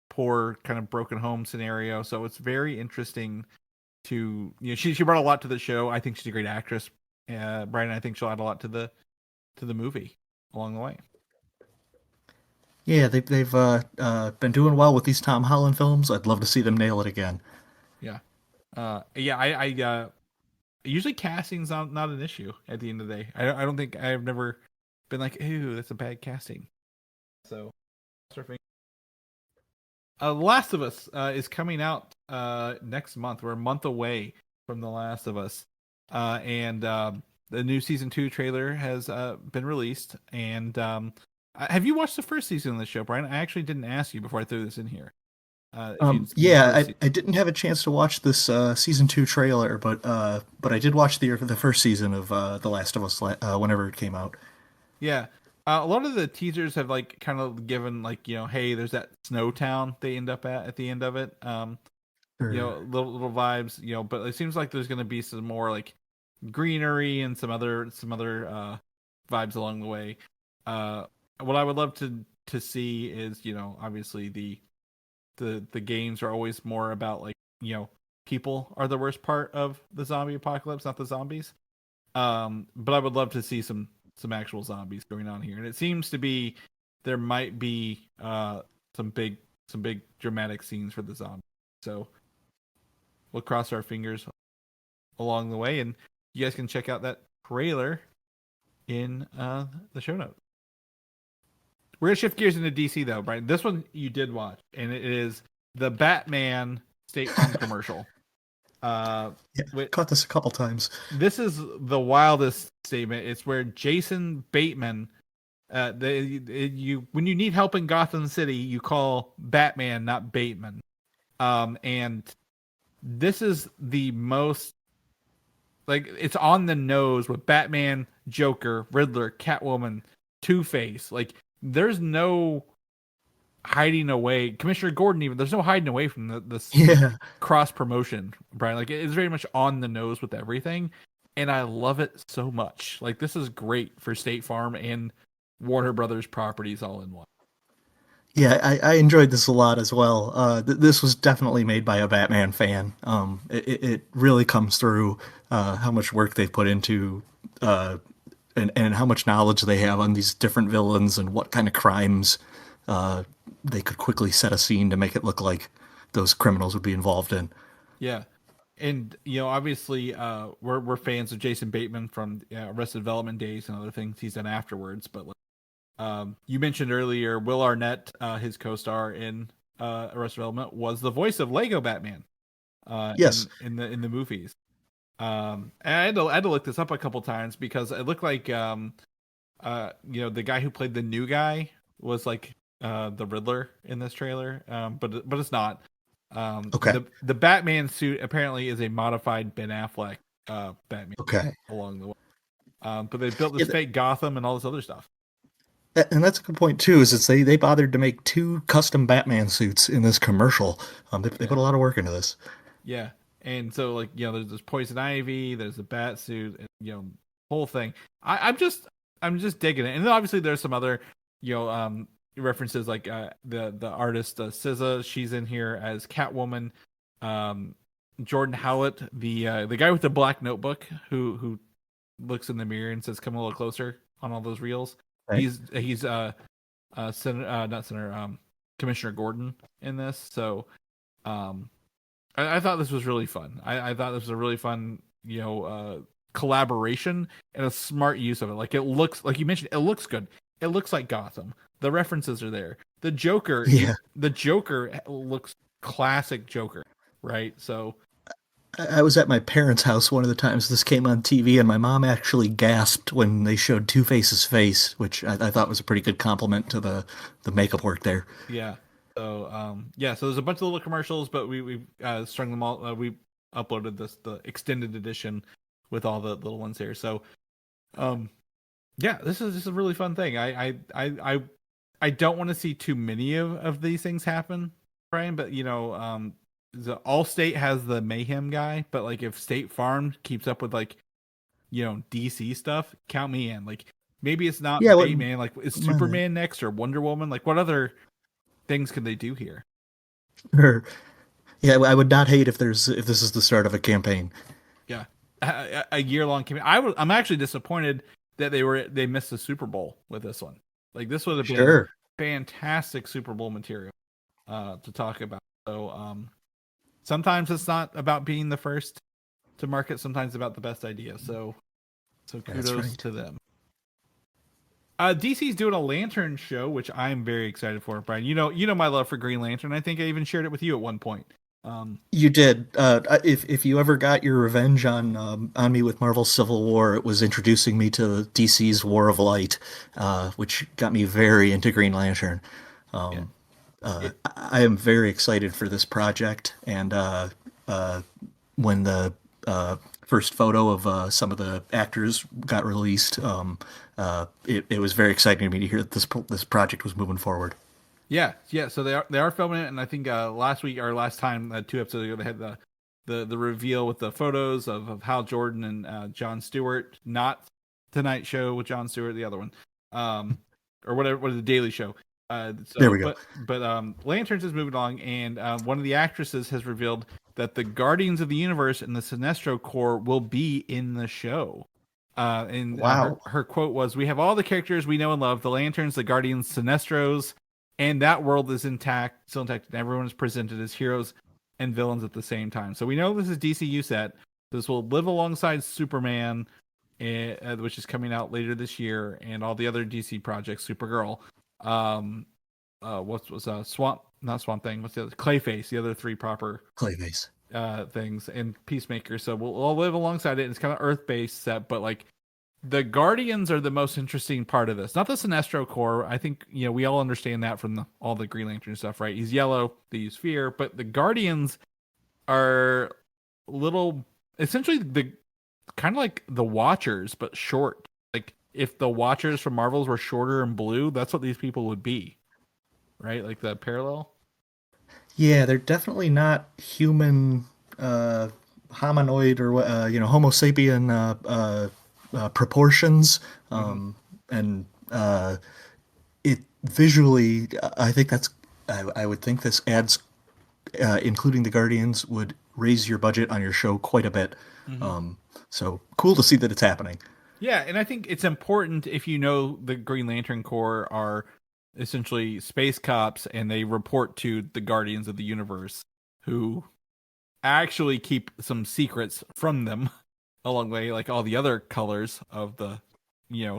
poor kind of broken home scenario. So it's very interesting to, she brought a lot to the show. I think she's a great actress. Brian, I think she'll add a lot to the movie along the way. Yeah, they've been doing well with these Tom Holland films. I'd love to see them nail it again. Yeah. I usually casting's not an issue at the end of the day. I don't think I've never been like, ooh, that's a bad casting. So, surfing. Last of Us is coming out next month. We're a month away from The Last of Us, and the new season 2 trailer has been released. And have you watched the first season of the show, Brian? I actually didn't ask you before I threw this in here. I didn't have a chance to watch this season 2 trailer, but I did watch the first season of The Last of Us whenever it came out. Yeah. A lot of the teasers have like kind of given like, hey, there's that snow town they end up at the end of it. Little vibes, but it seems like there's going to be some more like greenery and some other vibes along the way. What I would love to see is, obviously the games are always more about like, people are the worst part of the zombie apocalypse, not the zombies. But I would love to see some actual zombies going on here, and it seems to be there might be some big dramatic scenes for the zombies. So we'll cross our fingers along the way, and you guys can check out that trailer in the show notes. We're gonna shift gears into DC though, Brian. This one you did watch, and it is the Batman State Farm commercial. Caught this a couple times. This is the wildest statement. It's where Jason Bateman, when you need help in Gotham City, you call Batman, not Bateman. And this is the most, like, it's on the nose with Batman, Joker, Riddler, Catwoman, Two-Face. Like, there's no hiding away. Commissioner Gordon, even, there's no hiding away from this Yeah. cross promotion, Brian. Like, it's very much on the nose with everything, and I love it so much. Like, this is great for State Farm and Warner Brothers properties all in one. Yeah, I enjoyed this a lot as well. This was definitely made by a Batman fan. It really comes through how much work they've put into and how much knowledge they have on these different villains and what kind of crimes they could quickly set a scene to make it look like those criminals would be involved in. Yeah. And obviously, we're fans of Jason Bateman from Arrested Development days and other things he's done afterwards. But you mentioned earlier, Will Arnett, his co-star in Arrested Development, was the voice of Lego Batman. Yes. in the movies. And I had to look this up a couple times because it looked like the guy who played the new guy was like the Riddler in this trailer, but it's not. Okay. The Batman suit apparently is a modified Ben Affleck Batman. Okay. Along the way, but they built this fake Gotham and all this other stuff. And that's a good point too. Is they bothered to make 2 custom Batman suits in this commercial. They put a lot of work into this. Yeah, and so there's this Poison Ivy, there's the Bat suit, and, whole thing. I'm just digging it, and then obviously there's some other references like the artist SZA. She's in here as Catwoman. Jordan Howlett, the guy with the black notebook who looks in the mirror and says, "Come a little closer" on all those reels. Right. He's Commissioner Gordon in this. So I thought this was really fun. I thought this was a really fun collaboration and a smart use of it. Like, it looks, like you mentioned, it looks good. It looks like Gotham. The references are there. The Joker, the Joker looks classic Joker, right? So I was at my parents' house one of the times this came on TV, and my mom actually gasped when they showed Two-Face's face, which I thought was a pretty good compliment to the makeup work there. Yeah. So so there's a bunch of little commercials, but we strung them all. We uploaded the extended edition with all the little ones here. So this is just a really fun thing. I don't want to see too many of these things happen, Brian, but the Allstate has the Mayhem guy, but like if State Farm keeps up with DC stuff, count me in. Like, maybe it's not Batman, like is Superman next or Wonder Woman? Like, what other things can they do here? Sure. Yeah, I would not hate if this is the start of a campaign. Yeah, a year-long campaign. I'm actually disappointed that they missed the Super Bowl with this one. Like, this would have been fantastic Super Bowl material to talk about. So sometimes it's not about being the first to market. Sometimes it's about the best idea. So kudos to them. DC's doing a Lantern show, which I'm very excited for, Brian. You know my love for Green Lantern. I think I even shared it with you at one point. You did. If you ever got your revenge on me with Marvel Civil War, it was introducing me to DC's War of Light, which got me very into Green Lantern. I am very excited for this project, and when the first photo of some of the actors got released, it was very exciting to me to hear that this project was moving forward. Yeah. So they are filming it, and I think last week or last time, 2 episodes ago, they had the reveal with the photos of Hal Jordan and Jon Stewart, not Tonight Show with Jon Stewart, the other one, or whatever, what is the Daily Show. There we go. But Lanterns is moving along, and one of the actresses has revealed that the Guardians of the Universe and the Sinestro Corps will be in the show. Her quote was, "We have all the characters we know and love: the Lanterns, the Guardians, Sinestros, and that world is still intact, and everyone is presented as heroes and villains at the same time." So we know this is DCU set. This will live alongside Superman, which is coming out later this year, and all the other DC projects, Supergirl. Swamp, not Swamp Thing, what's the other? Clayface, the other 3 proper Clayface things, and Peacemaker. So we'll all live alongside it. It's kind of Earth-based set, but like The Guardians are the most interesting part of this. Not the Sinestro Corps. I think, we all understand that from all the Green Lantern stuff, right? He's yellow, they use fear, but the Guardians are little, essentially the kind of like the Watchers, but short. Like if the Watchers from Marvels were shorter and blue, that's what these people would be, right? Like the parallel. Yeah, they're definitely not human, hominoid or Homo sapien proportions. Mm-hmm. And it visually, I think I would think this adds, including the Guardians, would raise your budget on your show quite a bit. Mm-hmm. So cool to see that it's happening. Yeah, and I think it's important if the Green Lantern Corps are essentially space cops and they report to the Guardians of the Universe, who actually keep some secrets from them along the way, like all the other colors of the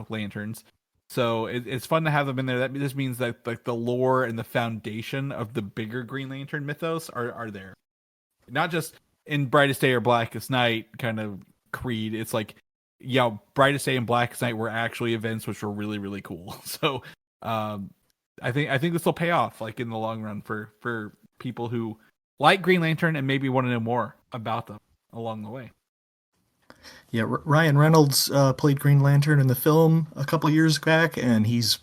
lanterns. So it's fun to have them in there. That just means that like the lore and the foundation of the bigger Green Lantern mythos are there, not just in Brightest Day or Blackest Night kind of creed. It's like, Brightest Day and Blackest Night were actually events which were really, really cool. So I think this will pay off like in the long run for people who like Green Lantern and maybe want to know more about them along the way. Yeah, Ryan Reynolds played Green Lantern in the film a couple years back, and he's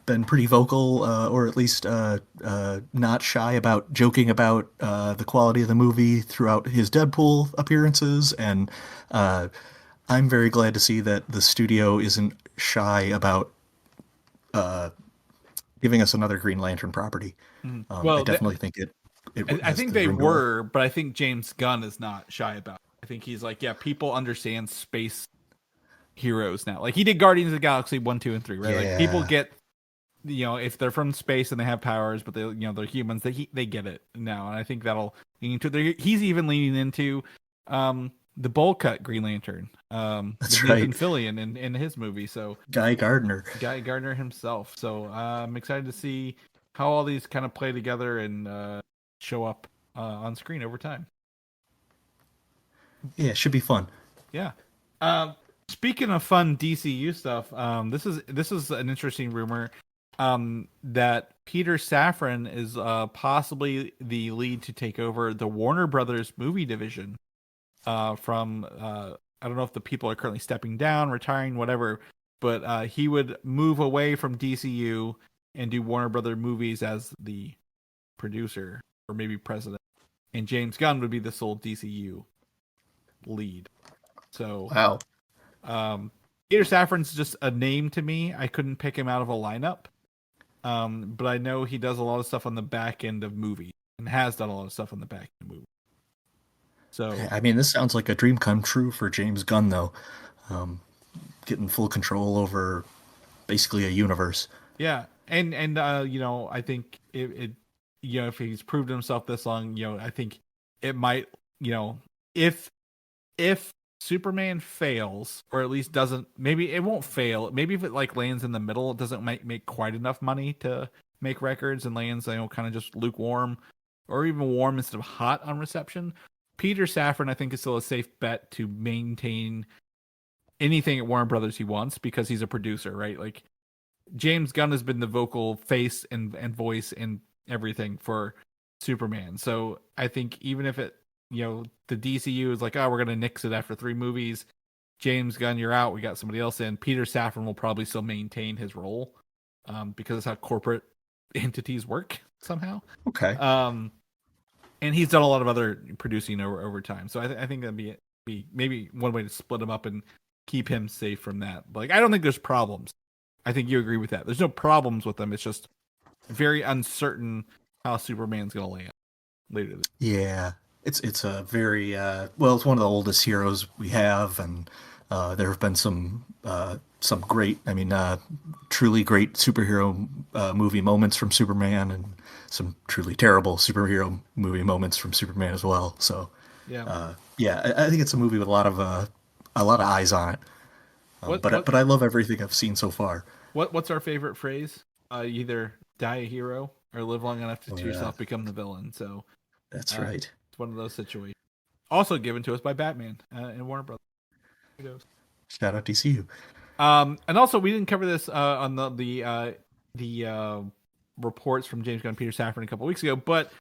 been pretty vocal, or at least not shy about joking about the quality of the movie throughout his Deadpool appearances. And I'm very glad to see that the studio isn't shy about giving us another Green Lantern property. I definitely think I think they were, but I think James Gunn is not shy about it. I think he's like, people understand space heroes now. Like he did Guardians of the Galaxy 1, 2, and 3, right? Yeah. Like people get, if they're from space and they have powers, but they're humans, they get it now. And I think that'll lean into. He's even leaning into the bowl cut Green Lantern. That's Nathan right. Fillion in his movie. So Guy Gardner himself. So I'm excited to see how all these kind of play together and show up on screen over time. Yeah, it should be fun. Yeah. Speaking of fun DCU stuff, this is an interesting rumor that Peter Safran is possibly the lead to take over the Warner Brothers movie division from I don't know if the people are currently stepping down, retiring, whatever, but he would move away from DCU and do Warner Brothers movies as the producer or maybe president, and James Gunn would be the sole DCU lead. So Wow. Peter Safran's just a name to me. I couldn't pick him out of a lineup, but I know he does a lot of stuff on the back end of movies and has done a lot of stuff on the back end of movies. So I mean, this sounds like a dream come true for James Gunn, though. Getting full control over basically a universe. yeah, and I think it if he's proved himself this long, I think it might, if Superman fails, or at least doesn't, maybe it won't fail. Maybe if it like lands in the middle, it doesn't make quite enough money to make records and lands, kind of just lukewarm or even warm instead of hot on reception. Peter Safran, I think, is still a safe bet to maintain anything at Warner Brothers he wants because he's a producer, right? Like James Gunn has been the vocal face and voice and everything for Superman. So I think even if it, the DCU is like, oh, we're going to nix it after 3 movies. James Gunn, you're out. We got somebody else in. Peter Safran will probably still maintain his role because that's how corporate entities work somehow. Okay. And he's done a lot of other producing over time. So I think that'd be maybe one way to split him up and keep him safe from that. Like, I don't think there's problems. I think you agree with that. There's no problems with them. It's just very uncertain how Superman's going to land later. Yeah. It's a very well, it's one of the oldest heroes we have, and there have been some great, truly great superhero movie moments from Superman, and some truly terrible superhero movie moments from Superman as well. So yeah, I think it's a movie with a lot of eyes on it. But I love everything I've seen so far. What's our favorite phrase? Either die a hero or live long enough to yourself become the villain. So that's right. It's one of those situations. Also given to us by Batman and Warner Brothers. Shout out DCU. And also we didn't cover this on the reports from James Gunn and Peter Safran a couple weeks ago, but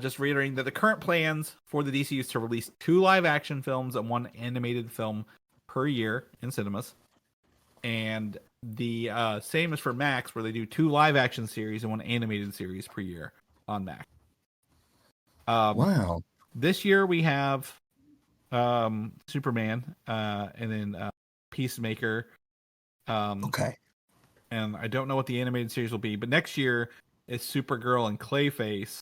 just reiterating that the current plans for the DCU is to release 2 live action films and 1 animated film per year in cinemas. And the same as for Max, where they do 2 live action series and 1 animated series per year on Max. Wow. This year we have Superman, and then Peacemaker. Okay. And I don't know what the animated series will be, but next year is Supergirl and Clayface.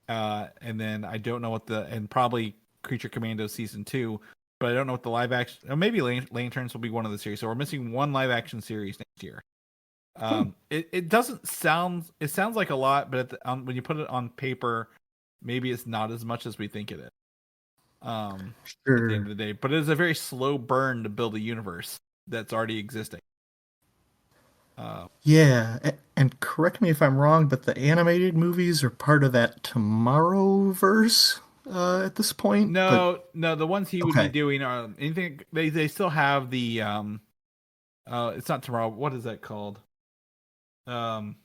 And then I don't know what and probably Creature Commando season 2, but I don't know what the live action, or maybe Lanterns will be one of the series. So we're missing 1 live action series next year. It doesn't sound, it sounds like a lot, but when you put it on paper, maybe it's not as much as we think it is. At the end of the day, but it is a very slow burn to build a universe that's already existing. Yeah, and correct me if I'm wrong, but the animated movies are part of that Tomorrowverse at this point. No, the ones he would be Okay. doing are anything. They still have the it's not Tomorrow. What is that called? What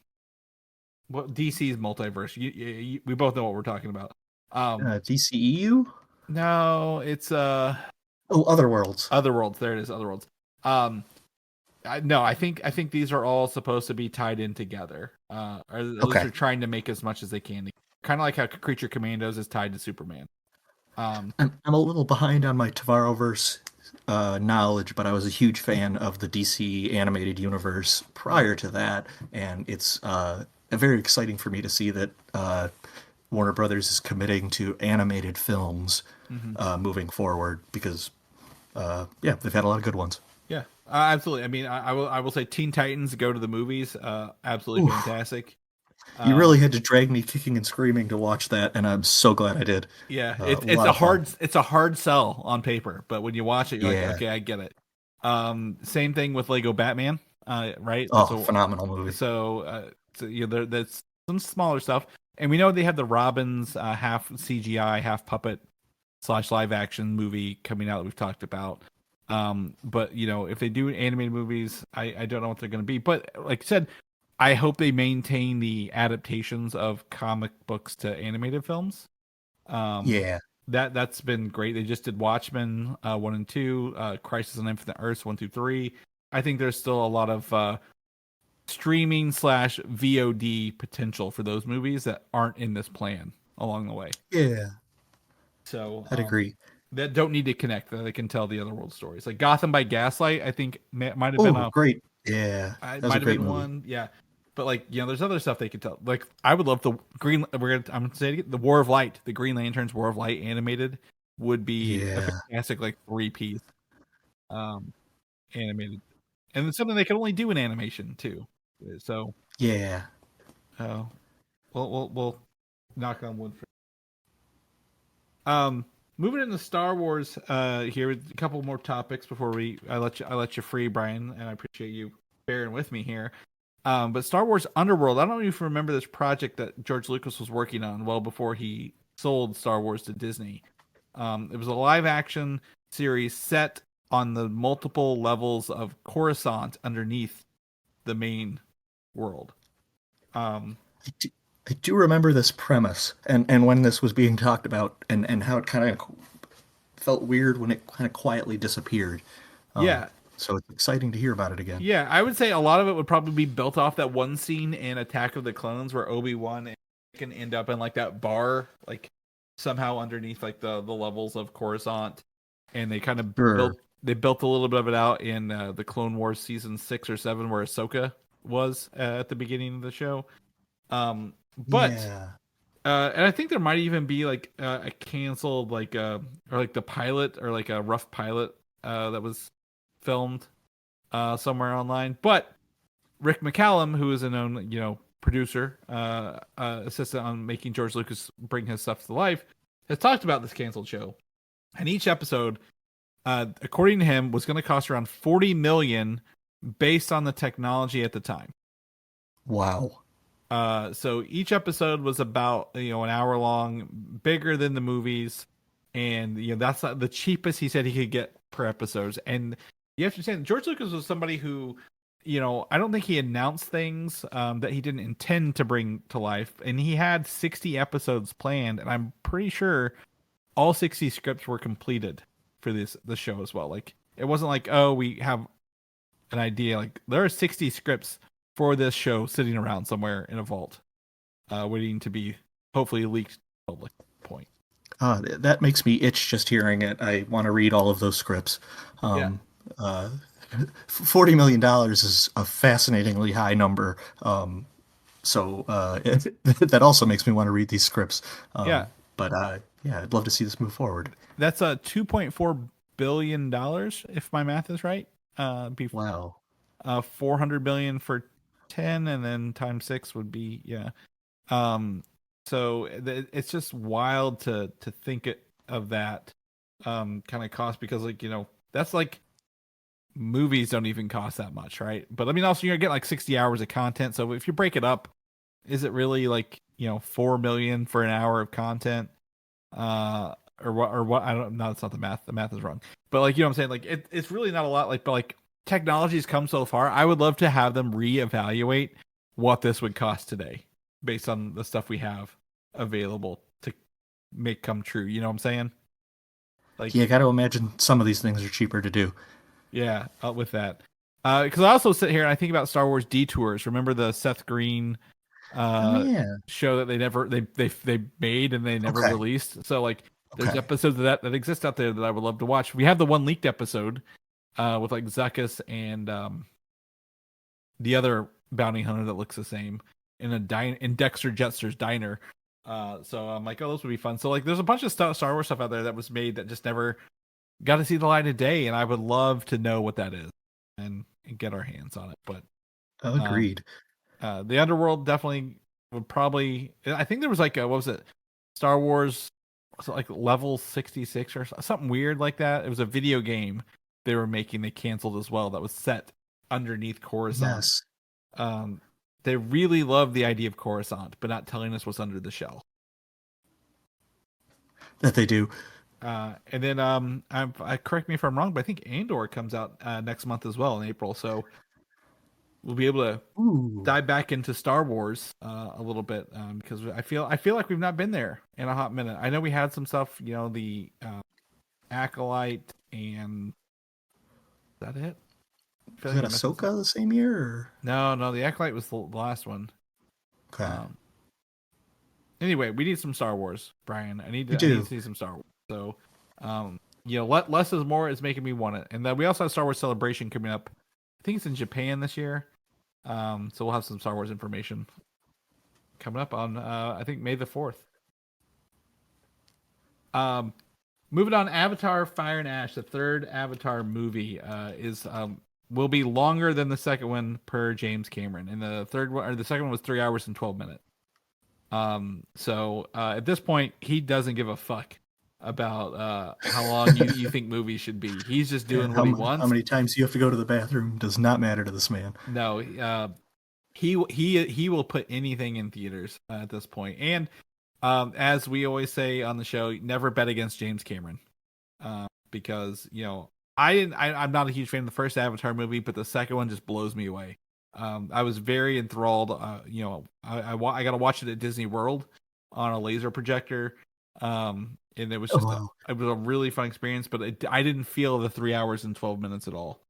DC's multiverse? We both know what we're talking about. DCEU? No, it's Oh, Otherworlds. Otherworlds. There it is, Otherworlds. No, I think these are all supposed to be tied in together. Or at least they're trying to make as much as they can. Kind of like how Creature Commandos is tied to Superman. I'm a little behind on my Tomorrowverse knowledge, but I was a huge fan of the DC animated universe prior to that, and it's very exciting for me to see that Warner Brothers is committing to animated films moving forward because, yeah, they've had a lot of good ones. Yeah, absolutely. I mean, I will say Teen Titans, go to the movies. Absolutely fantastic. You really had to drag me kicking and screaming to watch that, and I'm so glad I did. Yeah, it's a hard sell on paper, but when you watch it, you're like, okay, I get it. Same thing with Lego Batman, right? Oh, phenomenal movie. So there's some smaller stuff, and we know they have the Robins half CGI, half puppet / live action movie coming out that we've talked about. But if they do animated movies, I don't know what they're going to be. But like I said, I hope they maintain the adaptations of comic books to animated films. Yeah, that's been great. They just did Watchmen 1 and 2, Crisis on Infinite Earths 1 through 3. I think there's still a lot of streaming / VOD potential for those movies that aren't in this plan along the way. Yeah, So I'd agree. That don't need to connect, that they can tell the other world stories. Like Gotham by Gaslight, I think might have been great. Yeah, it that was might a have great been movie. one. Yeah. But there's other stuff they could tell. Like I would love I'm gonna say it again, the War of Light, the Green Lanterns War of Light animated would be a fantastic 3-piece animated. And it's something they can only do in animation too. So yeah. we'll knock on wood for moving into Star Wars here, a couple more topics before I let you free, Brian, and I appreciate you bearing with me here. But Star Wars Underworld, I don't know if you remember this project that George Lucas was working on well before he sold Star Wars to Disney. It was a live action series set on the multiple levels of Coruscant underneath the main world. I do remember this premise and when this was being talked about and how it kind of felt weird when it kind of quietly disappeared. Yeah. So it's exciting to hear about it again. Yeah, I would say a lot of it would probably be built off that one scene in Attack of the Clones where Obi-Wan can end up in like that bar, like somehow underneath like the levels of Coruscant, and they kind of built a little bit of it out in the Clone Wars season 6 or 7 where Ahsoka was at the beginning of the show. And I think there might even be like a canceled or like the pilot or like a rough pilot that was filmed somewhere online. But Rick McCallum, who is a known producer, assistant on making George Lucas bring his stuff to life, has talked about this canceled show. And each episode, according to him, was going to cost around $40 million based on the technology at the time. Wow. So each episode was about an hour long, bigger than the movies, and that's the cheapest he said he could get per episodes. And You have to understand, George Lucas was somebody who, I don't think he announced things that he didn't intend to bring to life. And he had 60 episodes planned, and I'm pretty sure all 60 scripts were completed for the show as well. Like, it wasn't like, oh, we have an idea. Like, there are 60 scripts for this show sitting around somewhere in a vault, waiting to be hopefully leaked to the public point. That makes me itch just hearing it. I want to read all of those scripts. $40 million is a fascinatingly high number. That also makes me want to read these scripts. But I'd love to see this move forward. That's a $2.4 billion, if my math is right. Wow. 400 billion for 10, and then times 6 would be So it's just wild to think of that kind of cost, because that's like movies don't even cost that much, right? But I mean, also you're getting like 60 hours of content. So if you break it up, is it really like 4 million for an hour of content? Or what? I don't know. It's not the math. The math is wrong. But like, what I'm saying? Like it's really not a lot. But like technology's come so far. I would love to have them reevaluate what this would cost today based on the stuff we have available to make come true. You know what I'm saying? Like, you got to imagine some of these things are cheaper to do. Yeah, with that. Because I also sit here and I think about Star Wars Detours. Remember the Seth Green show that they made and they never released? So like there's episodes of that exist out there that I would love to watch. We have the one leaked episode with like Zuckuss and the other bounty hunter that looks the same in Dexter Jettster's diner. So I'm like, oh, those would be fun. So like there's a bunch of Star Wars stuff out there that was made that just never got to see the light of day, and I would love to know what that is and get our hands on it. But agreed. The Underworld definitely would probably. I think there was like what was it? Star Wars, was it like level 66 or something weird like that. It was a video game they were making. They canceled as well. That was set underneath Coruscant. Yes. They really love the idea of Coruscant, but not telling us what's under the shell. That they do. And then I correct me if I'm wrong, but I think Andor comes out next month as well in April, so we'll be able to dive back into Star Wars a little bit because I feel like we've not been there in a hot minute. I know we had some stuff, the Acolyte, and is that it? Was that Ahsoka the same year? Or? No, the Acolyte was the last one. Okay. Anyway, we need some Star Wars, Brian. I need to see some Star Wars. So, less is more is making me want it. And then we also have Star Wars Celebration coming up. I think it's in Japan this year. So we'll have some Star Wars information coming up on, I think, May the 4th. Moving on, Avatar: Fire and Ash, the third Avatar movie, will be longer than the second one per James Cameron. And the second one was 3 hours and 12 minutes. So at this point, he doesn't give a fuck about how long you think movies should be. He's just doing what he wants. How many times you have to go to the bathroom does not matter to this man. No, he will put anything in theaters at this point. And as we always say on the show, never bet against James Cameron, because I'm not a huge fan of the first Avatar movie, but the second one just blows me away. I was very enthralled. I got to watch it at Disney World on a laser projector. And it was just it was a really fun experience, but I didn't feel the 3 hours and 12 minutes at all.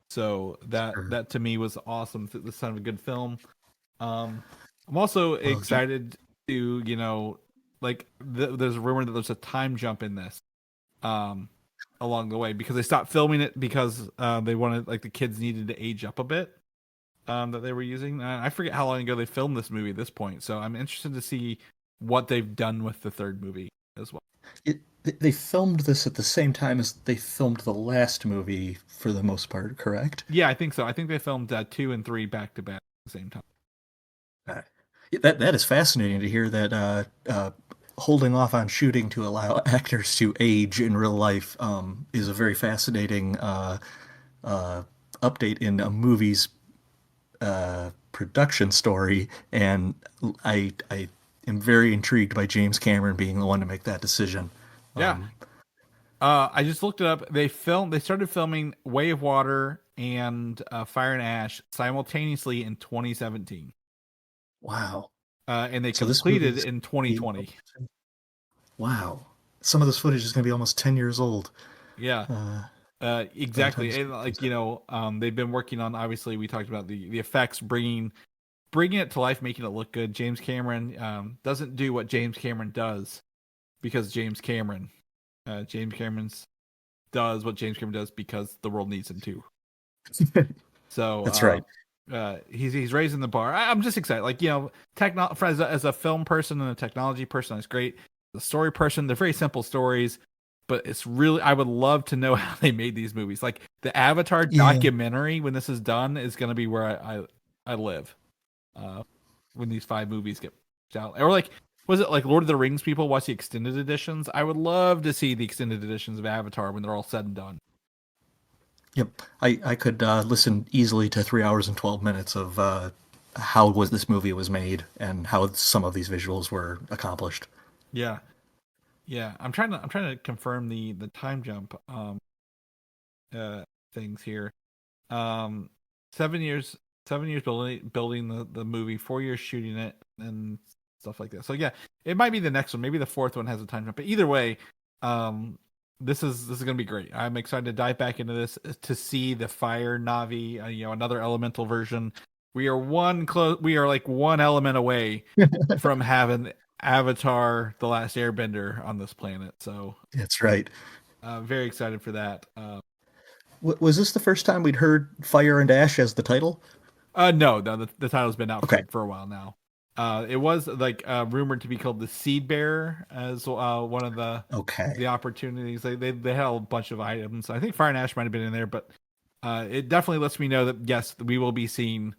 So that to me was awesome. This kind of a good film. I'm also excited to, there's a rumor that there's a time jump in this along the way, because they stopped filming it because they wanted, like, the kids needed to age up a bit. That they were using. I forget how long ago they filmed this movie at this point, so I'm interested to see what they've done with the third movie as well. They filmed this at the same time as they filmed the last movie for the most part, correct? Yeah, I think so. I think they filmed 2 and 3 back to back at the same time. That is fascinating to hear that holding off on shooting to allow actors to age in real life is a very fascinating update in a movie's production story, and I am very intrigued by James Cameron being the one to make that decision. Yeah. I just looked it up. They started filming Way of Water and Fire and Ash simultaneously in 2017. Wow. And they So this movie completed is in gonna be 2020. wow. Some of this footage is going to be almost 10 years old. Yeah. Exactly. And like, they've been working on, obviously we talked about the effects, bringing it to life, making it look good. James Cameron doesn't do what James Cameron does because James Cameron does what James Cameron does because the world needs him to. So That's right. He's raising the bar. I'm just excited. Like, as a film person and a technology person, that's great. The story person, they're very simple stories, but it's really, I would love to know how they made these movies. Like the Avatar documentary, when this is done, is going to be where I live. When these 5 movies get out, or like, was it like Lord of the Rings people watch the extended editions? I would love to see the extended editions of Avatar when they're all said and done. Yep. I could listen easily to 3 hours and 12 minutes of how this movie was made and how some of these visuals were accomplished. Yeah. I'm trying to confirm the time jump things here. 7 years building the movie, 4 years shooting it, and stuff like that. So yeah, it might be the next one. Maybe the 4th one has a time jump. But either way, this is gonna be great. I'm excited to dive back into this to see the fire Navi, another elemental version. We are like one element away from having Avatar: The Last Airbender on this planet. So that's right. Very excited for that. Was this the first time we'd heard Fire and Ash as the title? No, the title's been out for a while now. It was like rumored to be called the Seed Bearer as one of the opportunities. They had a bunch of items. I think Fire and Ash might have been in there, but it definitely lets me know that yes, we will be seeing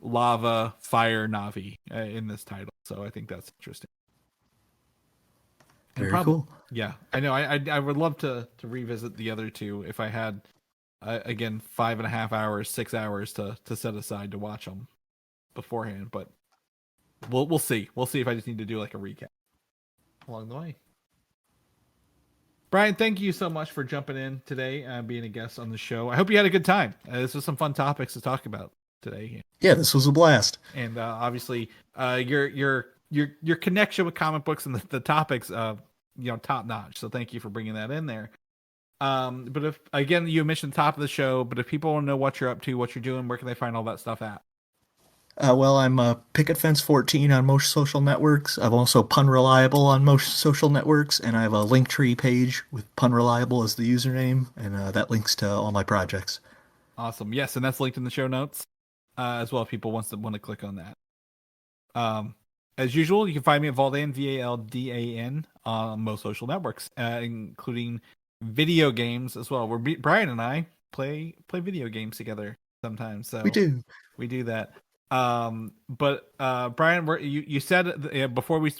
lava fire Navi in this title. So I think that's interesting. Very cool. Yeah, I know. I would love to revisit the other 2 if I had again 5.5 hours, 6 hours to set aside to watch them beforehand. But we'll see. We'll see if I just need to do like a recap along the way. Brian, thank you so much for jumping in today, being a guest on the show. I hope you had a good time. This was some fun topics to talk about today. Yeah, this was a blast. And obviously, your connection with comic books and the topics, top notch. So thank you for bringing that in there. But if again, you mentioned top of the show, but if people want to know what you're up to, what you're doing, where can they find all that stuff at? Well, I'm Picket Fence 14 on most social networks. I'm also punreliable on most social networks, and I have a Linktree page with punreliable as the username, and that links to all my projects. Awesome. Yes, and that's linked in the show notes as well if people want to click on that. As usual, you can find me at Valdan, Valdan, on most social networks, including video games as well. Where Brian and I play video games together sometimes. So we do that. But Brian, you said before we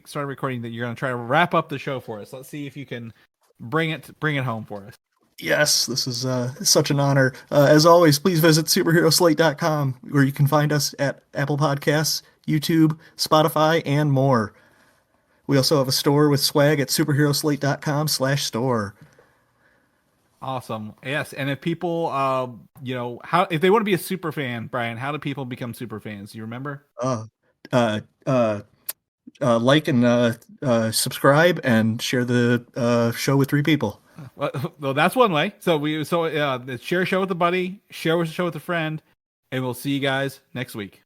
started recording that you're going to try to wrap up the show for us. Let's see if you can bring it home for us. Yes, this is such an honor. As always, please visit superheroslate.com, where you can find us at Apple Podcasts, YouTube, Spotify, and more. We also have a store with swag at superheroslate.com/store. Awesome. Yes, and if people, if they want to be a super fan, Brian, how do people become super fans? Do you remember? Like and subscribe and share the show with 3 people. Well, that's one way. So share a show with a buddy, share a show with a friend, and we'll see you guys next week.